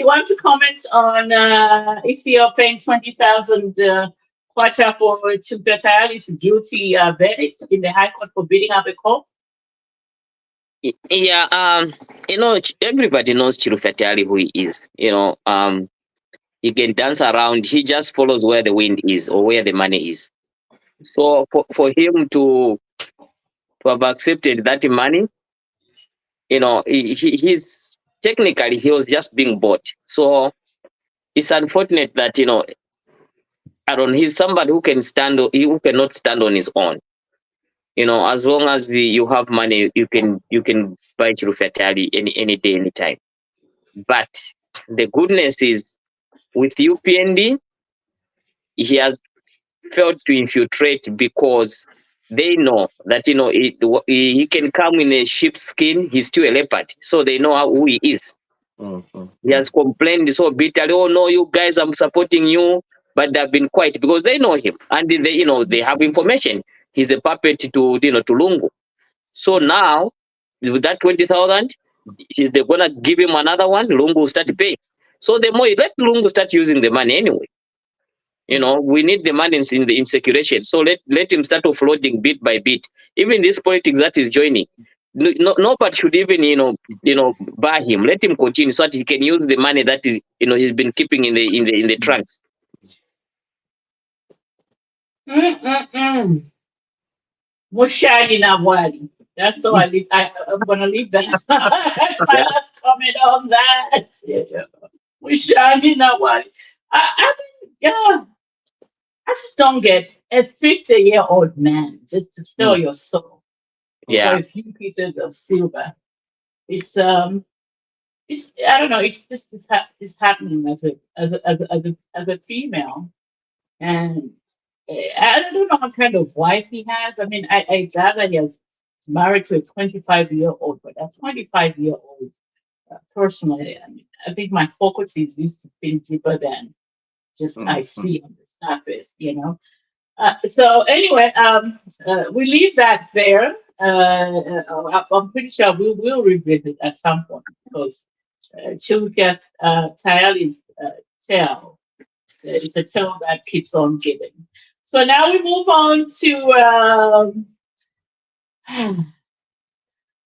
want to comment on ECL paying 20,000 kwacha for Chubetali's guilty verdict in the High Court for beating up a cop? Yeah, everybody knows Chirufetali who he is. He can dance around. He just follows where the wind is or where the money is. So for him to have accepted that money, he's technically he was just being bought. So it's unfortunate that Aaron, he's somebody who cannot stand on his own. As long as you have money, you can buy Chirufetali any day, anytime. But the goodness is with UPND, he has failed to infiltrate because they know that he can come in a sheep's skin. He's still a leopard, so they know who he is. He has complained so bitterly. Oh no, you guys, I'm supporting you, but they've been quiet because they know him and they have information. He's a puppet to Lungu. So now with that 20,000, they're gonna give him another one. Lungu will start paying. So the more let Lungu start using the money anyway. We need the money in circulation. So let him start offloading bit by bit. Even this politics that is joining, nobody should even buy him. Let him continue so that he can use the money that is he's been keeping in the trunks. Mushani Nawali. That's all I'm gonna leave that. That's my last comment on that. Mushani Nawali. I mean, yeah. I just don't get a 50-year-old man just to sell your soul for a few pieces of silver. It's I don't know. It's just it's happening as a female, and I don't know what kind of wife he has. I mean, I gather he has married to a 25-year-old, but a 25-year-old, personally, I mean, I think my faculties used to think deeper than just I Mm-hmm. see on the surface, you know. So anyway, we leave that there. I'm pretty sure we will revisit at some point because Chilka's tale is tale. It's a tale that keeps on giving. So now we move on to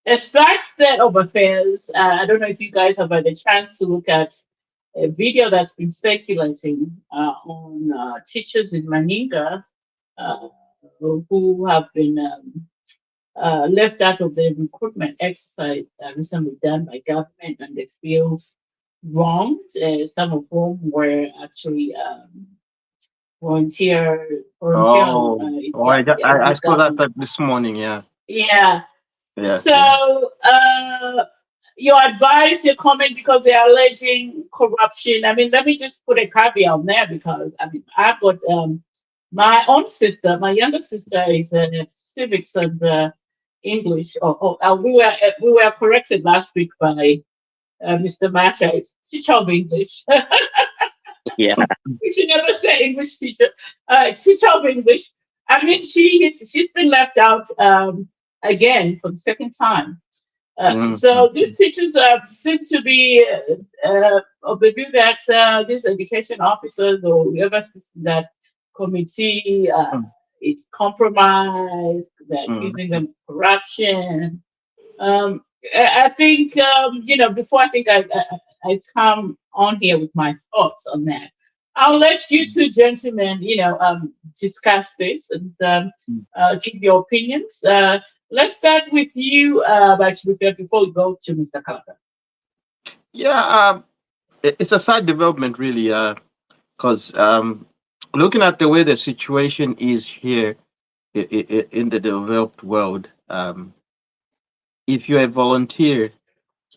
a sad state of affairs. I don't know if you guys have had a chance to look at a video that's been circulating on teachers in Maninga uh, who have been left out of the recruitment exercise recently done by government, and they feel wronged. Some of whom were actually volunteer Oh, in oh, their I saw that government. this morning. Yeah, Yeah. yeah, yeah. So, your advice, your comment, because they are alleging corruption. I mean, let me just put a caveat on there because I mean, I've got my own sister, my younger sister is civics and English. We were corrected last week by Mr. Mata. It's teacher of English. Yeah. We should never say English teacher. Teacher of English. I mean, she's been left out again for the second time. So these Mm-hmm. teachers seem to be of the view that these education officers or whoever sits in that committee is compromised, that accusing Mm-hmm. them of corruption. I think before I come on here with my thoughts on that, I'll let you two gentlemen discuss this and give your opinions. Let's start with you, before we go to Mr. Kalaka. Yeah, it's a side development, really, because looking at the way the situation is here in the developed world, if you're a volunteer,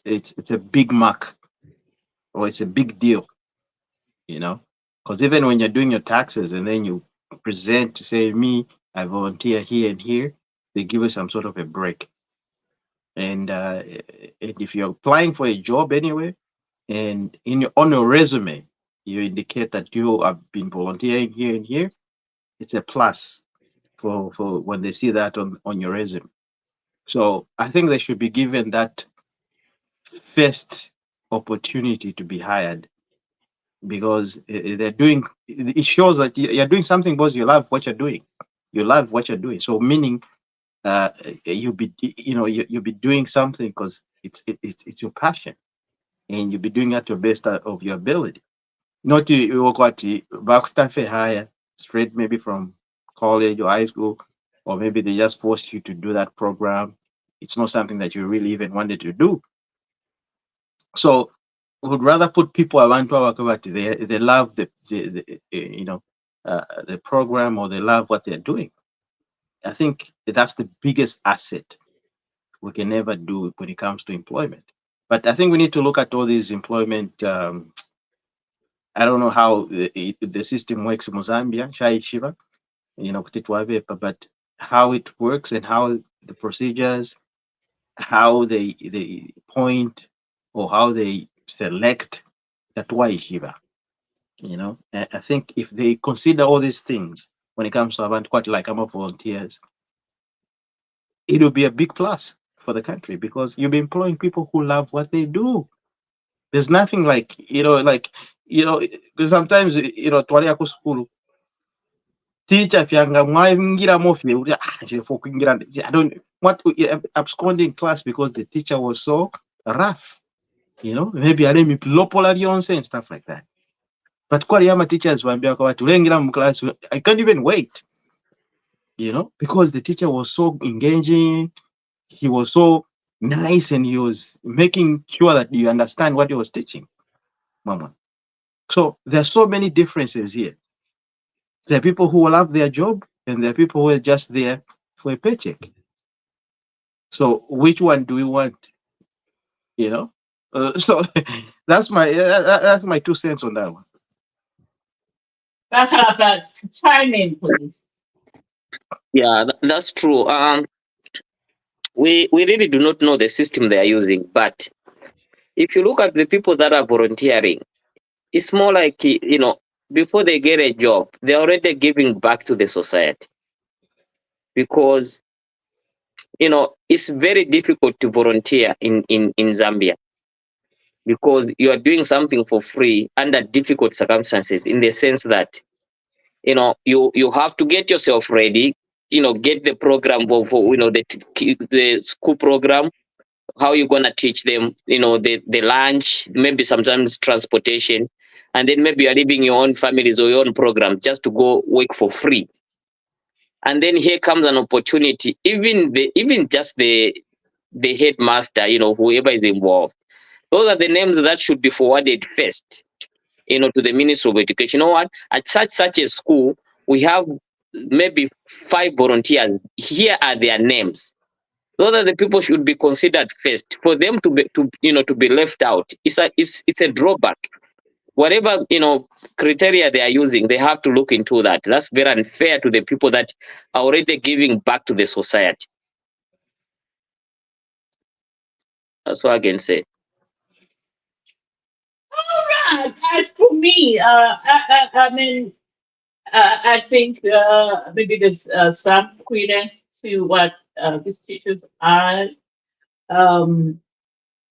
it's a big mark or it's a big deal, you know, because even when you're doing your taxes and then you present to say, me, I volunteer here and here, they give you some sort of a break. And if you're applying for a job anyway, and on your resume, you indicate that you have been volunteering here and here, it's a plus for when they see that on your resume. So I think they should be given that first opportunity to be hired because they're doing it shows that you're doing something because you love what you're doing. You love what you're doing. So meaning you'll be doing something because it's your passion and you'll be doing at your best of your ability. Not you what bakutafe hire straight maybe from college or high school, or maybe they just forced you to do that program. It's not something that you really even wanted to do. So we would rather put people around to our community. They love the program or they love what they're doing. I think that's the biggest asset we can ever do when it comes to employment. But I think we need to look at all these employment. I don't know how the system works in Zambia, Shai Shiva, kutitwa vepa, but how it works and how the procedures, how they point or how they select that Shiva. I think if they consider all these things when it comes to Avant quite like I'm volunteers, it will be a big plus for the country because you'll be employing people who love what they do. There's nothing like, because sometimes, twali ku school, teacher fyanga mwaingira mofye, for kuingira, I don't want to abscond in class because the teacher was so rough, maybe I didn't lopola lyonse and stuff like that. But kwali ama teachers wambia kwa watu lengira mu class, I can't even wait, because the teacher was so engaging, he was so nice, and he was making sure that you understand what he was teaching, mama. So there are so many differences here. There are people who love their job, and there are people who are just there for a paycheck. So which one do we want? So that's my 2 cents on that one. Chime in, please. Yeah, that's true. We really do not know the system they are using, but if you look at the people that are volunteering, it's more like before they get a job, they're already giving back to the society because it's very difficult to volunteer in Zambia because you are doing something for free under difficult circumstances in the sense that you have to get yourself ready, get the program for the school program, how you're going to teach them, the lunch, maybe sometimes transportation, and then maybe you're leaving your own families or your own program just to go work for free. And then here comes an opportunity, even just the headmaster, whoever is involved, those are the names that should be forwarded first, to the Ministry of Education. You know what? At such a school, we have maybe 5 volunteers. Here are their names. Those are the people should be considered first. For them to be left out, it's a drawback. Whatever criteria they are using, they have to look into that. That's very unfair to the people that are already giving back to the society. That's what I can say. All right. As for me, I mean, I think maybe there's some credence to what these teachers um,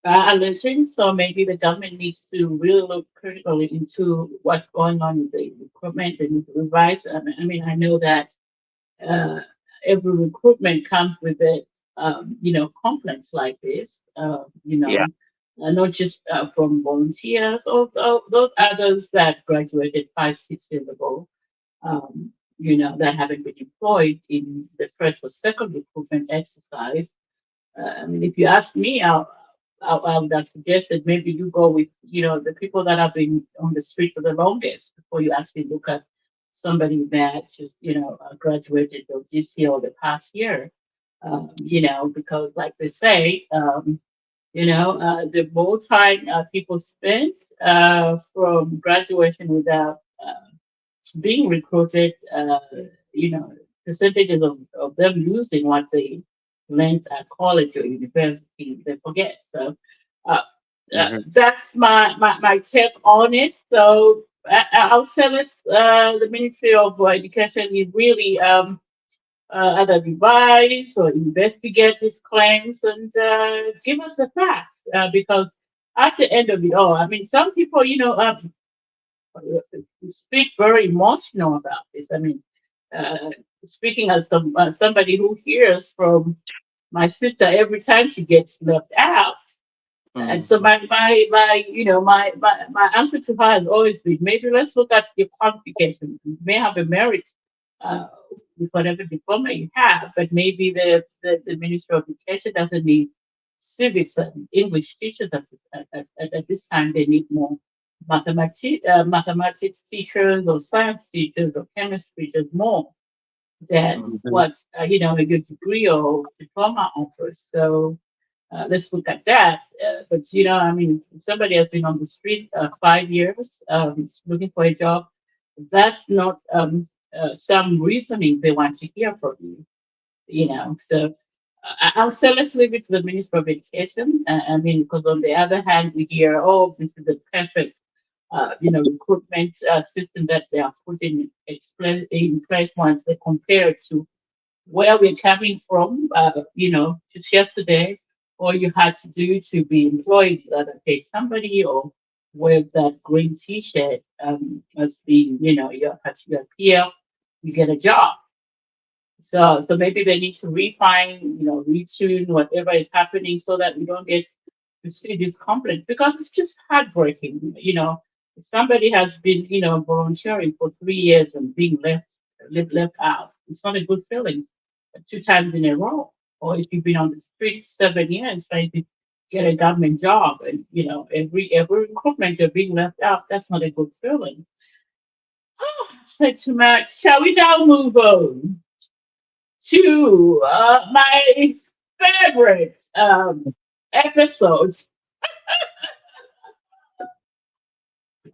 are alleging. So maybe the government needs to really look critically into what's going on with the recruitment and revise. I know that uh, every recruitment comes with it, complaints like this, Yeah. not just from volunteers or those others that graduated 5, 6 years ago, that haven't been employed in the first or second recruitment exercise. If you ask me, I would have suggested maybe you go with, the people that have been on the street for the longest before you actually look at somebody that just, graduated or this year or the past year. Because like they say, the more time people spend from graduation without being recruited, percentages of them losing what they learned at college or university, they forget. So uh, Hmm. that's my take on it. So I'll say this, the Ministry of Education is really either revise or investigate these claims and give us the facts. Because at the end of it all, some people, speak very emotional about this. Uh, Speaking as somebody who hears from my sister every time she gets left out. And so Mhm. my answer to her has always been, maybe let's look at your qualification. You may have a merit uh, with whatever diploma you have, but maybe the Ministry of Education doesn't need civics and English teachers at this time. They need more mathematics teachers or science teachers or chemistry teachers more than Mhm. what a good degree or diploma offers. So let's look at that. But somebody has been on the street 5 years looking for a job. That's not some reasoning they want to hear from you. So I'll say let's leave it to the Minister of Education. Because on the other hand, we hear, oh, this is the perfect recruitment system that they are putting in place once they compare it to where we're coming from, just yesterday, all you had to do to be employed, either pay somebody or wear that green T-shirt, as being, your peer, you get a job. So maybe they need to refine, retune whatever is happening so that we don't get to see this conflict because it's just heartbreaking. If somebody has been, volunteering for 3 years and being left out, it's not a good feeling. 2 times in a row, or if you've been on the streets 7 years trying to get a government job, and every recruitment you're being left out, that's not a good feeling. Oh, said too much. Shall we now move on to my favorite episodes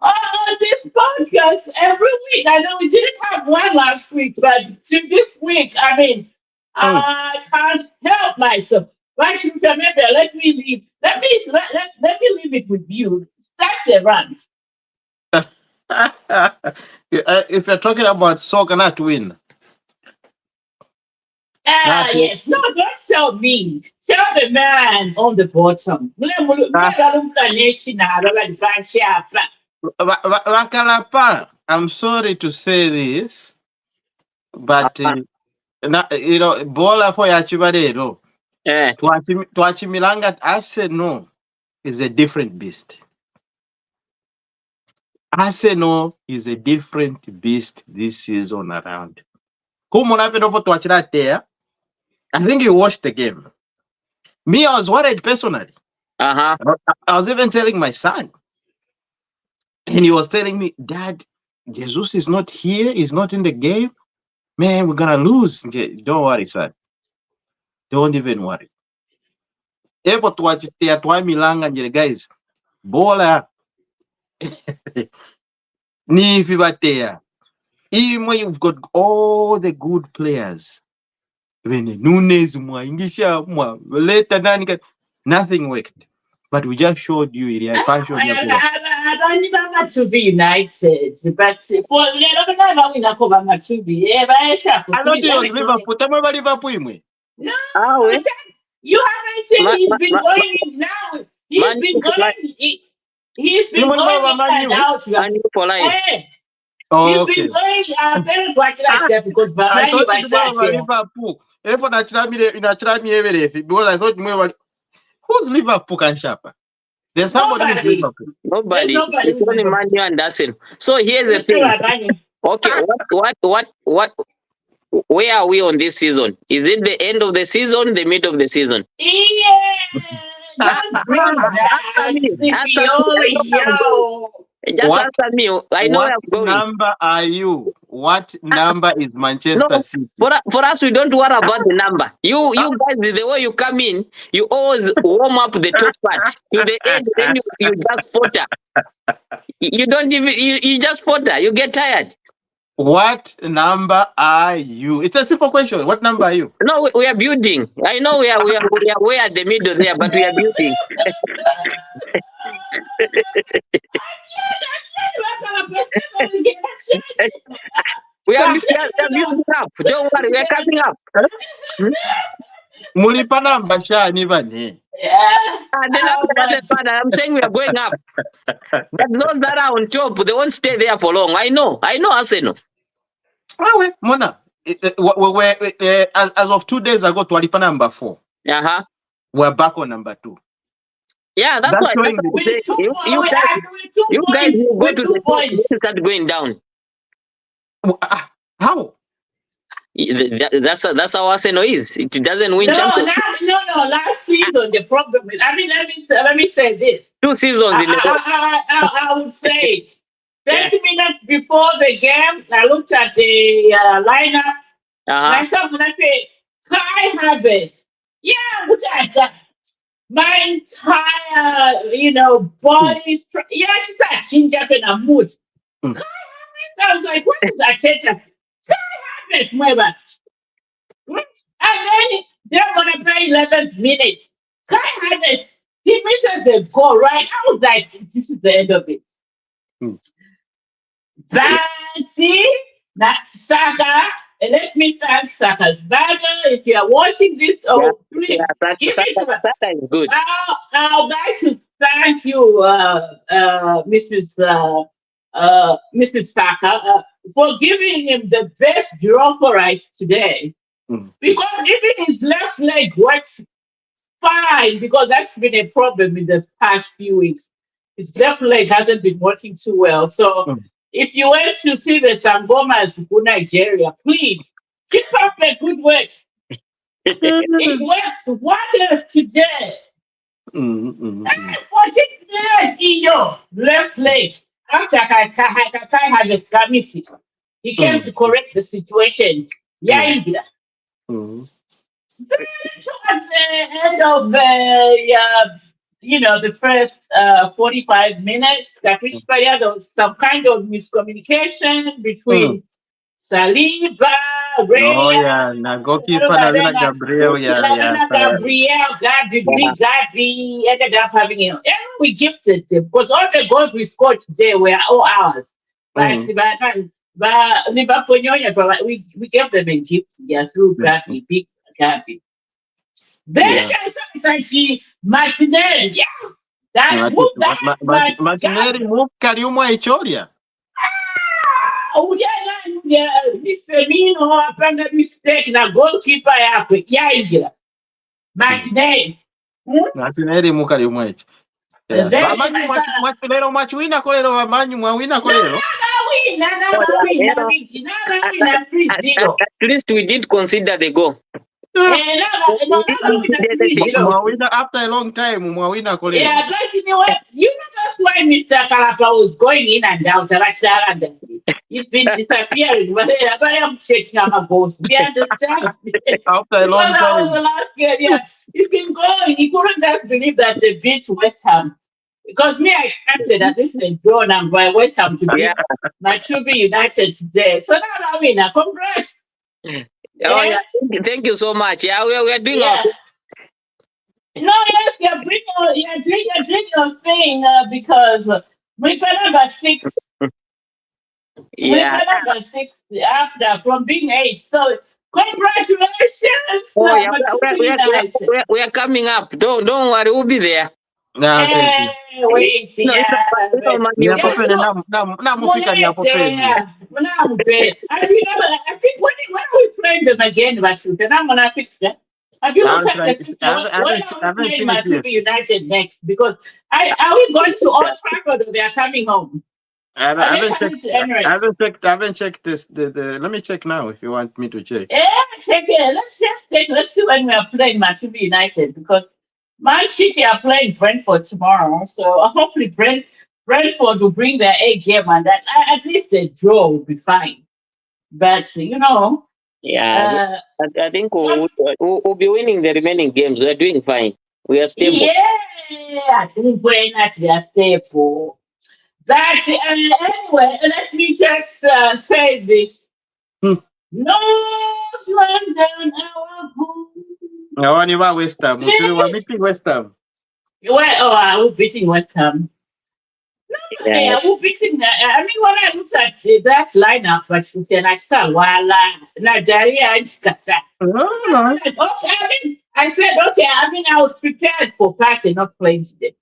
on this podcast every week. I know we didn't have one last week, but to this week, I mean, Mm. I can't help myself. Why should maybe let me leave? Let me leave it with you. Start the run. If you're talking about soccer, not win. Ah, Not win. yes. No, don't tell me. Tell the man on the bottom. Ah, Wakalapa, I'm sorry to say this, but bola for Yachibarero. Eh. Twachimilanga, Arsenal is a different beast. Arsenal is a different beast this season around. Kumonafedo to watch that there. I think you watched the game. Me, I was worried personally. Uh-huh. I was even telling my son, and he was telling me, Dad, Jesus is not here, he's not in the game. Man, we're gonna lose. Don't worry, son. Don't even worry. Able to watch the Milanga and guys, bola ni fibatea. Even when you've got all the good players, when Nunes Ingisha later nothing worked. But we just showed you Irian passion. I don't even to be united, but for to be I thought he was Liverpool. Tell me about Liverpool. no, Ah, well. you haven't seen Ma, he's ma, been ma, ma, going in now. He's man, been going. He's You been want going about in Man and U? out. man for life. Hey, Oh, he's been okay. going. Better watch that Ah, stuff because I behind you thought by you were about Saturday. Liverpool. If on a Chami every because I thought you were who's Liverpool can shop? There's somebody who's Nobody. Liverpool. There's Nobody. nobody It's who's only Liverpool. Man U and Arsenal. So here's the Who's still thing. Albania? Okay, what where are we on this season? Is it the end of the season, the mid of the season? Yeah, don't bring Answer that. me. Answer me. I CPO, know where I'm going. yo. Just What answer me. I know where what I'm going. number are you? What number is No, Manchester City? for us, we don't worry about the number. You guys, the way you come in, you always warm up the top part to the end, then you just falter. You don't even you just falter. You get tired. What number are you? It's a simple question. What number are you? No, we are building. I know we are at the middle there, but we are building. We are building up. Don't worry, we are coming up. Hmm? Mulipa number shani bane. Yeah. The number doesn't matter. I'm saying we are going up. But those that are on top, they won't stay there for long. I know Arsenal. Awe, Mona. As of 2 days ago, Twalipa number 4. Uh-huh. We're back on number 2. Yeah, that's That's why showing I'm With saying. 2 You points, you guys will go with to 2 the top, points. then you start going down. How? That's how Arsenal is. It doesn't win No, champions. no. Last season, the problem is. I mean, let me say this. 2 seasons in a row. I would say Yeah. 30 minutes before the game, I looked at the lineup. Uh-huh. Myself, and I said, Kai Harvest. Yeah, what I got. My entire, body. Yeah, she said, change up in a mood. Mm. Kai Harvest. I was like, what is that? Kai Harvest, my bad. And then they're gonna play 11 minutes. Kai Harvest, he misses a goal, right? I was like, this is the end of it. Mm. That's Saka. Let me thank Saka's brother. If you are watching this, please That's give it to me. that is good. I would like to thank you, Mrs. Saka, for giving him the best draw for us today. Mm. Because even his left leg works fine, because that's been a problem in the past few weeks. His left leg hasn't been working too well. So Mm. if you went to see the Sangomas in Nigeria, please keep up the good work. It works wonders today. 14 minutes in your left leg. After Kai had a skirmish, he came to correct the situation. Yeah, Mm. towards the end of the first 45 minutes, there was some kind of miscommunication Mm. between Saliba, Oh Raya, yeah, na goalkeeper na vile Gabriel, yeah, yeah. Gabriel, Yeah. Gabi ended up having it. And we gifted them because all the goals we scored today were all ours. But Mm. Liverpool, we gave them a gift, yeah, through Mm. Gabi, big Gabi. Then Yeah. it's actually Martinelli, yeah. That Mati- move, that ma- my Martinelli God. move kaliumwa ichoria. Oh, yeah, ni Firmino apanga mistake na goalkeeper yakwe yaingira Mm. Martinelli. Hmm? Martinelli mu kaliumwa ichi. And Yeah. then Bamanyi I thought, mwachulero mwachwina kolero bamanyi mwawina no, kolero. Oh, yeah, no, win, 3-0. at least we did consider the goal. We didn't Win consider anything. 3-0. Mwawina after a long time mwawina kolero. Yeah, but you know what? That's why Mr. Kalapa was going in and out. He's been disappearing. But I'm checking out my goals. We understand. After a Because long that was time. the last year. Yeah, he's been going. He couldn't just believe that they beat West Ham. Because me, I expected that this is a draw now by West Ham to Yeah. beat Machubi United today. So now I mean, congrats. Oh, Yeah, yeah. Thank you so much. Yeah, we are doing our yeah. No, yes, you're doing your thing because we got number six. We yeah. got number six after from being eight. So congratulations, Oh, yeah. Machubi United. We are coming up. Don't worry. We'll be there. Nah, thank you. Wait, No, yeah. Man Ni U hapo Yes, pene no. na mufika ni hapo pene. I think when are we playing them again, Matupi? And I'm gonna fix that. Have you I'm looked at the trying. fixture? When are we I haven't playing seen it yet. Matupi United next? Because are we going to Old Trafford or they are coming home? I Are they haven't coming checked. to Emirates? I haven't checked this. The let me check now if you want me to check. Yeah, check it. Let's just check. Let's see when we are playing Matupi United because Man City are playing Brentford tomorrow. So hopefully Brentford will bring their A game and that at least the draw will be fine. But Yeah. uh, I think what? we'll be winning the remaining games. We are doing fine. We are stable. Yeah, we're not the staple. But anyway, let me just say this. Hmm. North London, our home. Awani wa West Ham. Mutuli wa Please. meeting West Ham. Well, we're beating West Ham. Yeah. Yeah, we're beating that. I mean, when I looked at that lineup, and I saw Wala, Nigeria, and Chikata. Oh, no. Okay, I said, okay, I was prepared for Patty not playing today.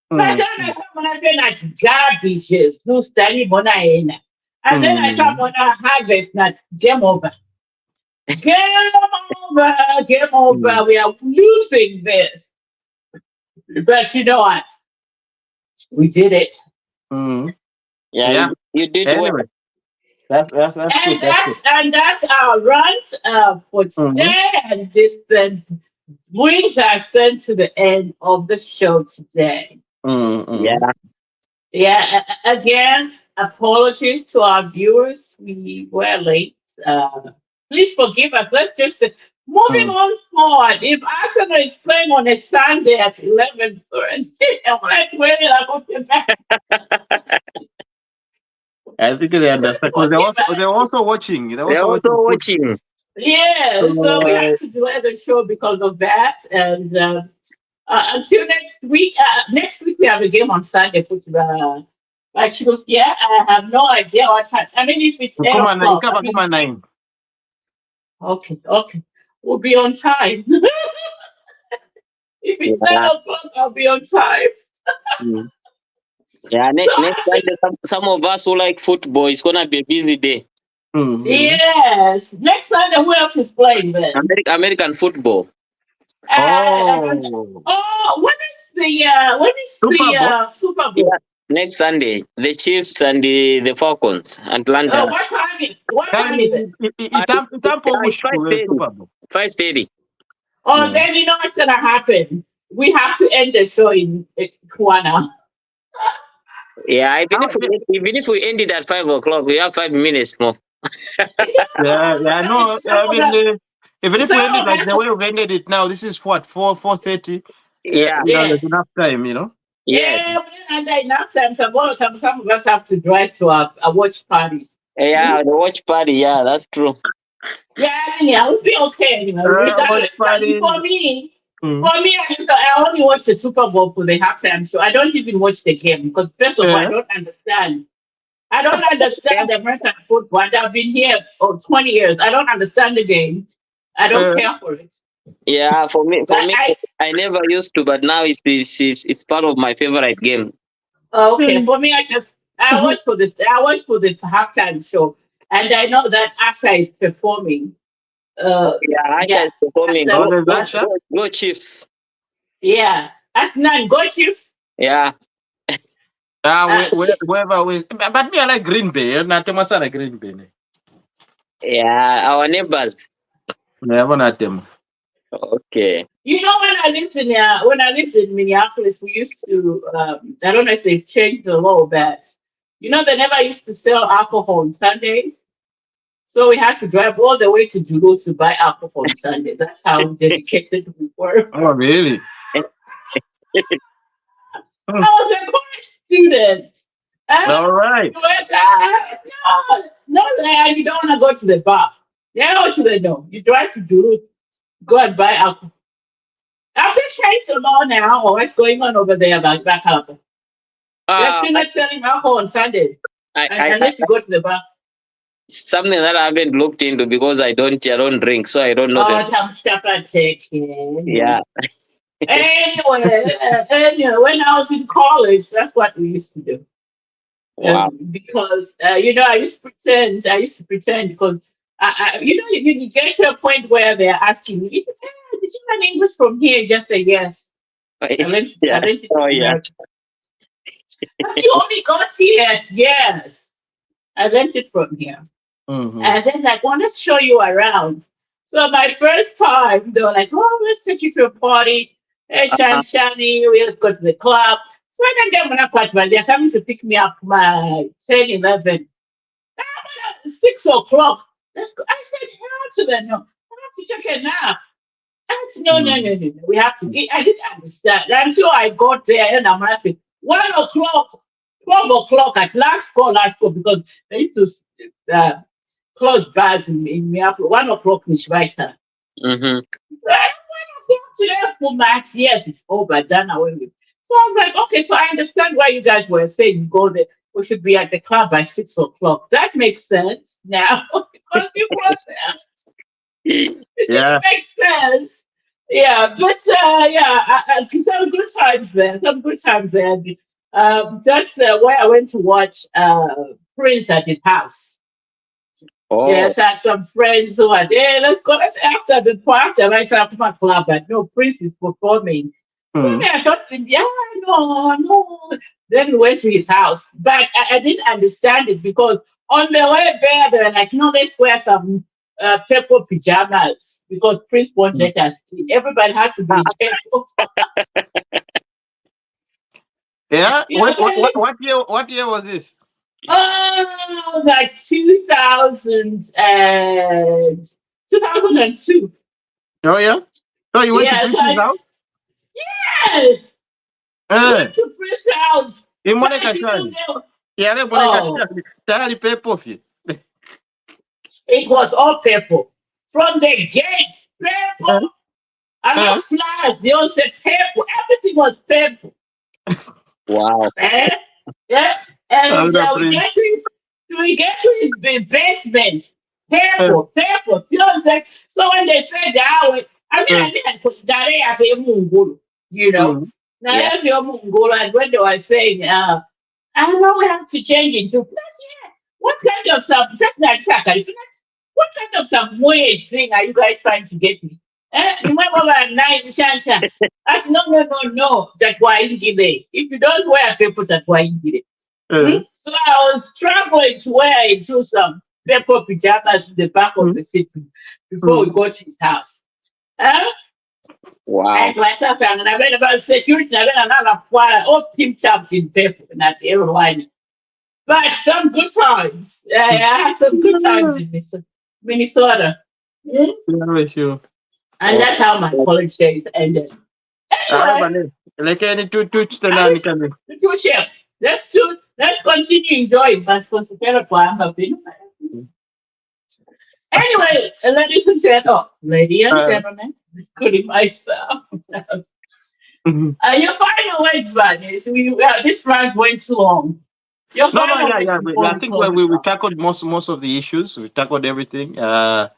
But then I thought when I said that garbage is no study Monaena. And then I thought when I harvest that game over. Game over, game over. We are losing this. But you know what? We did it. Mm. Yeah. Yeah. You did well. Anyway, that's good. That's good. That's our rant for today. And this then brings us then to the end of the show today. Yeah. Yeah, again, apologies to our viewers. We were late. Please forgive us. Let's just moving on forward. If Arsenal is playing on a Sunday at 11 Thursday, I'm like, where did I go to that? I think they understand because they're also watching. They're also watching. Yeah, so we have to delay the show because of that. And until next week we have a game on Sunday. Yeah, I have no idea what time. I mean, if it's 8 o'clock. Come 9. Okay. We'll be on time. If it's 9 o'clock, I'll be on time. Yeah, next Sunday, some of us who like football, it's gonna be a busy day. Yes. Next Sunday, who else is playing then? American football. When is the Super Bowl? Yeah, next Sunday, the Chiefs and the Falcons, Atlanta. What time is it? It's 5:30. Oh, then you know what's gonna happen. We have to end the show in 1 hour. Yeah, even if we ended at 5 o'clock, we have 5 minutes more. No. Even if we ended like the way we've ended it now, this is what 4:30. Yeah. Yeah. There's enough time, you know. Yes. Yeah, we didn't have that enough time. Some of us have to drive to our watch parties. Hmm? Yeah. The watch party. Yeah, that's true. Yeah, yeah, we'll be okay anyway. Watch Regardless, I mean, parties. for Mm. me, I only watch the Super Bowl for the halftime show. I don't even watch the game because first of all, I Yeah. don't understand. I don't understand the American football. And I've been here for 20 years. I don't understand the game. I don't Uh, care for it. Yeah. For But me, I never used to, but now it's part of my favorite game. okay, mm. for me, I watch for the halftime show, and I know that Asa is performing. Yeah, Asha Yeah, is performing. Asa, Oh, Go, there's go, Asha. go, go, Chiefs. yeah, that's not good chips. Yeah. Wherever we. But me, I like Green Bay. Not too much like Green Bay. Yeah. Our neighbors. Never not them. Okay. You know, when I lived in Minneapolis, we used to. I don't know if they've changed the law, but you know, they never used to sell alcohol on Sundays. So we had to drive all the way to Duluth to buy alcohol on Sunday. That's how dedicated we were. Oh, really? Hmm. I was a college student. All right. But, you don't want to go to the bar. Yeah, what should I know? You drive to Duluth, go and buy alcohol. Have they changed the law now, or what's going on over there about back alcohol? They're Uh, still I, not selling alcohol on Sundays, I unless you go to the bar. something that I haven't looked into because I don't drink, so I don't know Oh, them. I'm stop and taking. Yeah. Anyway, when I was in college, that's what we used to do. Wow. Because I used to pretend because you get to a point where they're asking you, did you learn English from here? You just say yes. I Yeah. learned it Oh in yeah. America. But you only got here. Yes, I learned it from here. Mm-hmm. And then like, well, let's show you around. So my first time, they were like, oh, let's take you to a party. Hey, Uh-huh. Shani, we just go to the club. So I didn't get my apartment. They're coming to pick me up my 10, 11. 6 o'clock. Let's go. I said, hell to them. No, I have to check it now. I said, no, no, no, no, no. We have to. I didn't understand until I got there and I'm like, 1 o'clock, 12 o'clock at last call, because they used to close bars in Minneapolis. 1 o'clock is right now. Mm-hmm. So I went today for max. Yes, it's over, done away with. So I was like, okay, so I understand why you guys were saying you go there. We should be at the club by 6 o'clock. That makes sense now because you brought there. It Yeah. just makes sense. Yeah, but some good times there. Some good times there. That's where I went to watch Prince at his house. Oh. Yes, I had some friends who are there. Let's go after the party. I said, after my club, but no, Prince is performing. So Mm. I thought, yeah, no, no. Then we went to his house. But I didn't understand it because on the way there, they were like, no, let's wear some purple pajamas because Prince won't Mm. let us in. Everybody had to be in purple. Yeah. Yeah, What year was this? it was like 2002. Oh yeah. So you went to Yes, Prince's house? yes. Eh. Went to Prince's house. Imoneka Like, shani. Yeah, le moneka oh, shani. Tayari pepo fi. it was all purple. From the gate, Eh. purple. I Eh. love flowers. They all said purple. Everything was purple. Wow. Eh? Yeah. And Another we Prince. get to his basement. Eh. Purple. You know what I'm saying? So when they said that, Eh. I didn't put that you know. Mm. Now Yeah. that's your Mungolo. And when they were saying, I know we have to change into plus, yeah. What kind of some that's not exactly what kind of some weird thing are you guys trying to get me? Remember that night, Shansha? I said, no, no, no, no. That's why you did it. If you don't wear paper, that's why you did it. Eh. So I was struggling to wear into some paper pajamas in the back of Mm. the city before we Mm. got to his house. Uh, Wow. and myself, and I read about security, I read another fire, all pimped up in paper, and that's everyone. But some good times. I had some good times in Minnesota. Mm. Yeah, sure. And Oh, that's how my college days ended. Anyway, Like any two I tenani was kami. the two chef. Let's continue enjoying that for the better part of it. Anyway, ladies and Uh, gentlemen, including myself. mhm. Your final words, man. Is this round went too long. Your No, no, final yeah, words yeah. before I we think close this we off. tackled most of the issues. We tackled everything. The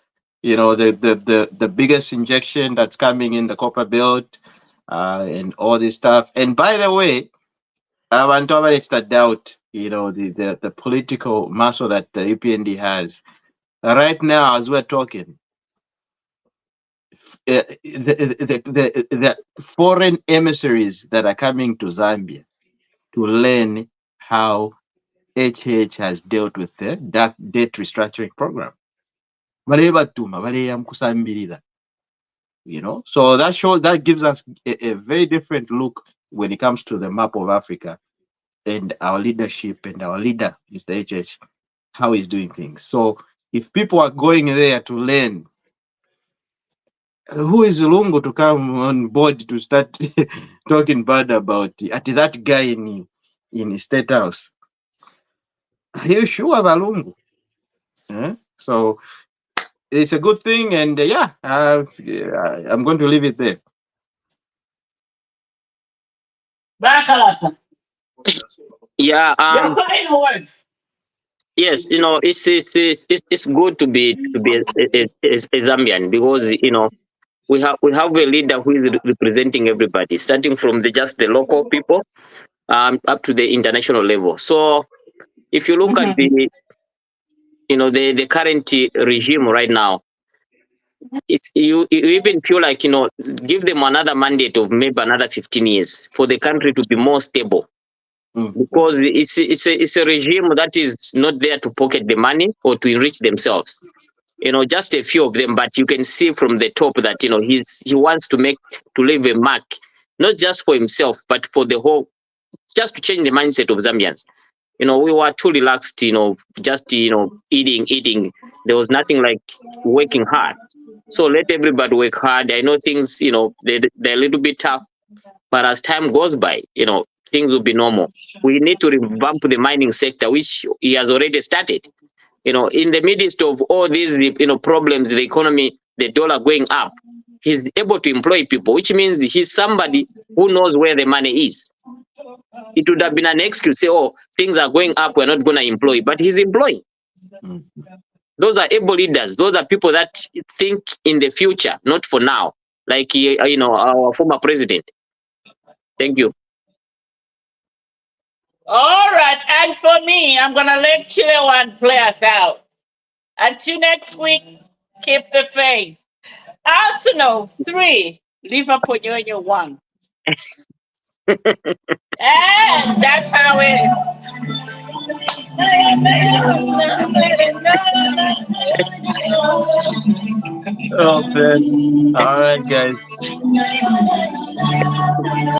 biggest injection that's coming in the copper belt, and all this stuff. And by the way, want to it's the doubt. The political muscle that the UPND has right now as we're talking. The foreign emissaries that are coming to Zambia to learn how HH has dealt with the debt restructuring program. Balebatuma, baleyamkusambirira. So that gives us a very different look when it comes to the map of Africa and our leadership and our leader, Mr. HH, how he's doing things. So if people are going there to learn, who is Lungu to come on board to start talking bad about at that guy in State House? Are you sure, Balungu? So it's a good thing, and yeah, I'm going to leave it there. Barakalata. Yeah. Your final words. Yes. It's good to be a Zambian, because we have a leader who is representing everybody, starting from just the local people, up to the international level. So if you look at Mm-hmm. the current regime right now, you even feel like, give them another mandate of maybe another 15 years for the country to be more stable, Mm. because it's a regime that is not there to pocket the money or to enrich themselves. Just a few of them, but you can see from the top that he wants to leave a mark, not just for himself but for the whole, just to change the mindset of Zambians. We were too relaxed, just eating. There was nothing like working hard. So let everybody work hard. I know things, they're a little bit tough, but as time goes by, things will be normal. We need to revamp the mining sector, which he has already started. In the midst of all these, problems, the economy, the dollar going up, he's able to employ people, which means he's somebody who knows where the money is. It would have been an excuse, say, oh, things are going up, we're not going to employ, but he's employing. Mm. Those are able leaders. Those are people that think in the future, not for now, like our former president. Thank you. All right, and for me, I'm gonna let Chilewan play us out. Until next week, keep the faith. Arsenal 3, Liverpool Union 1. And that's how it Oh man! All right, guys. is.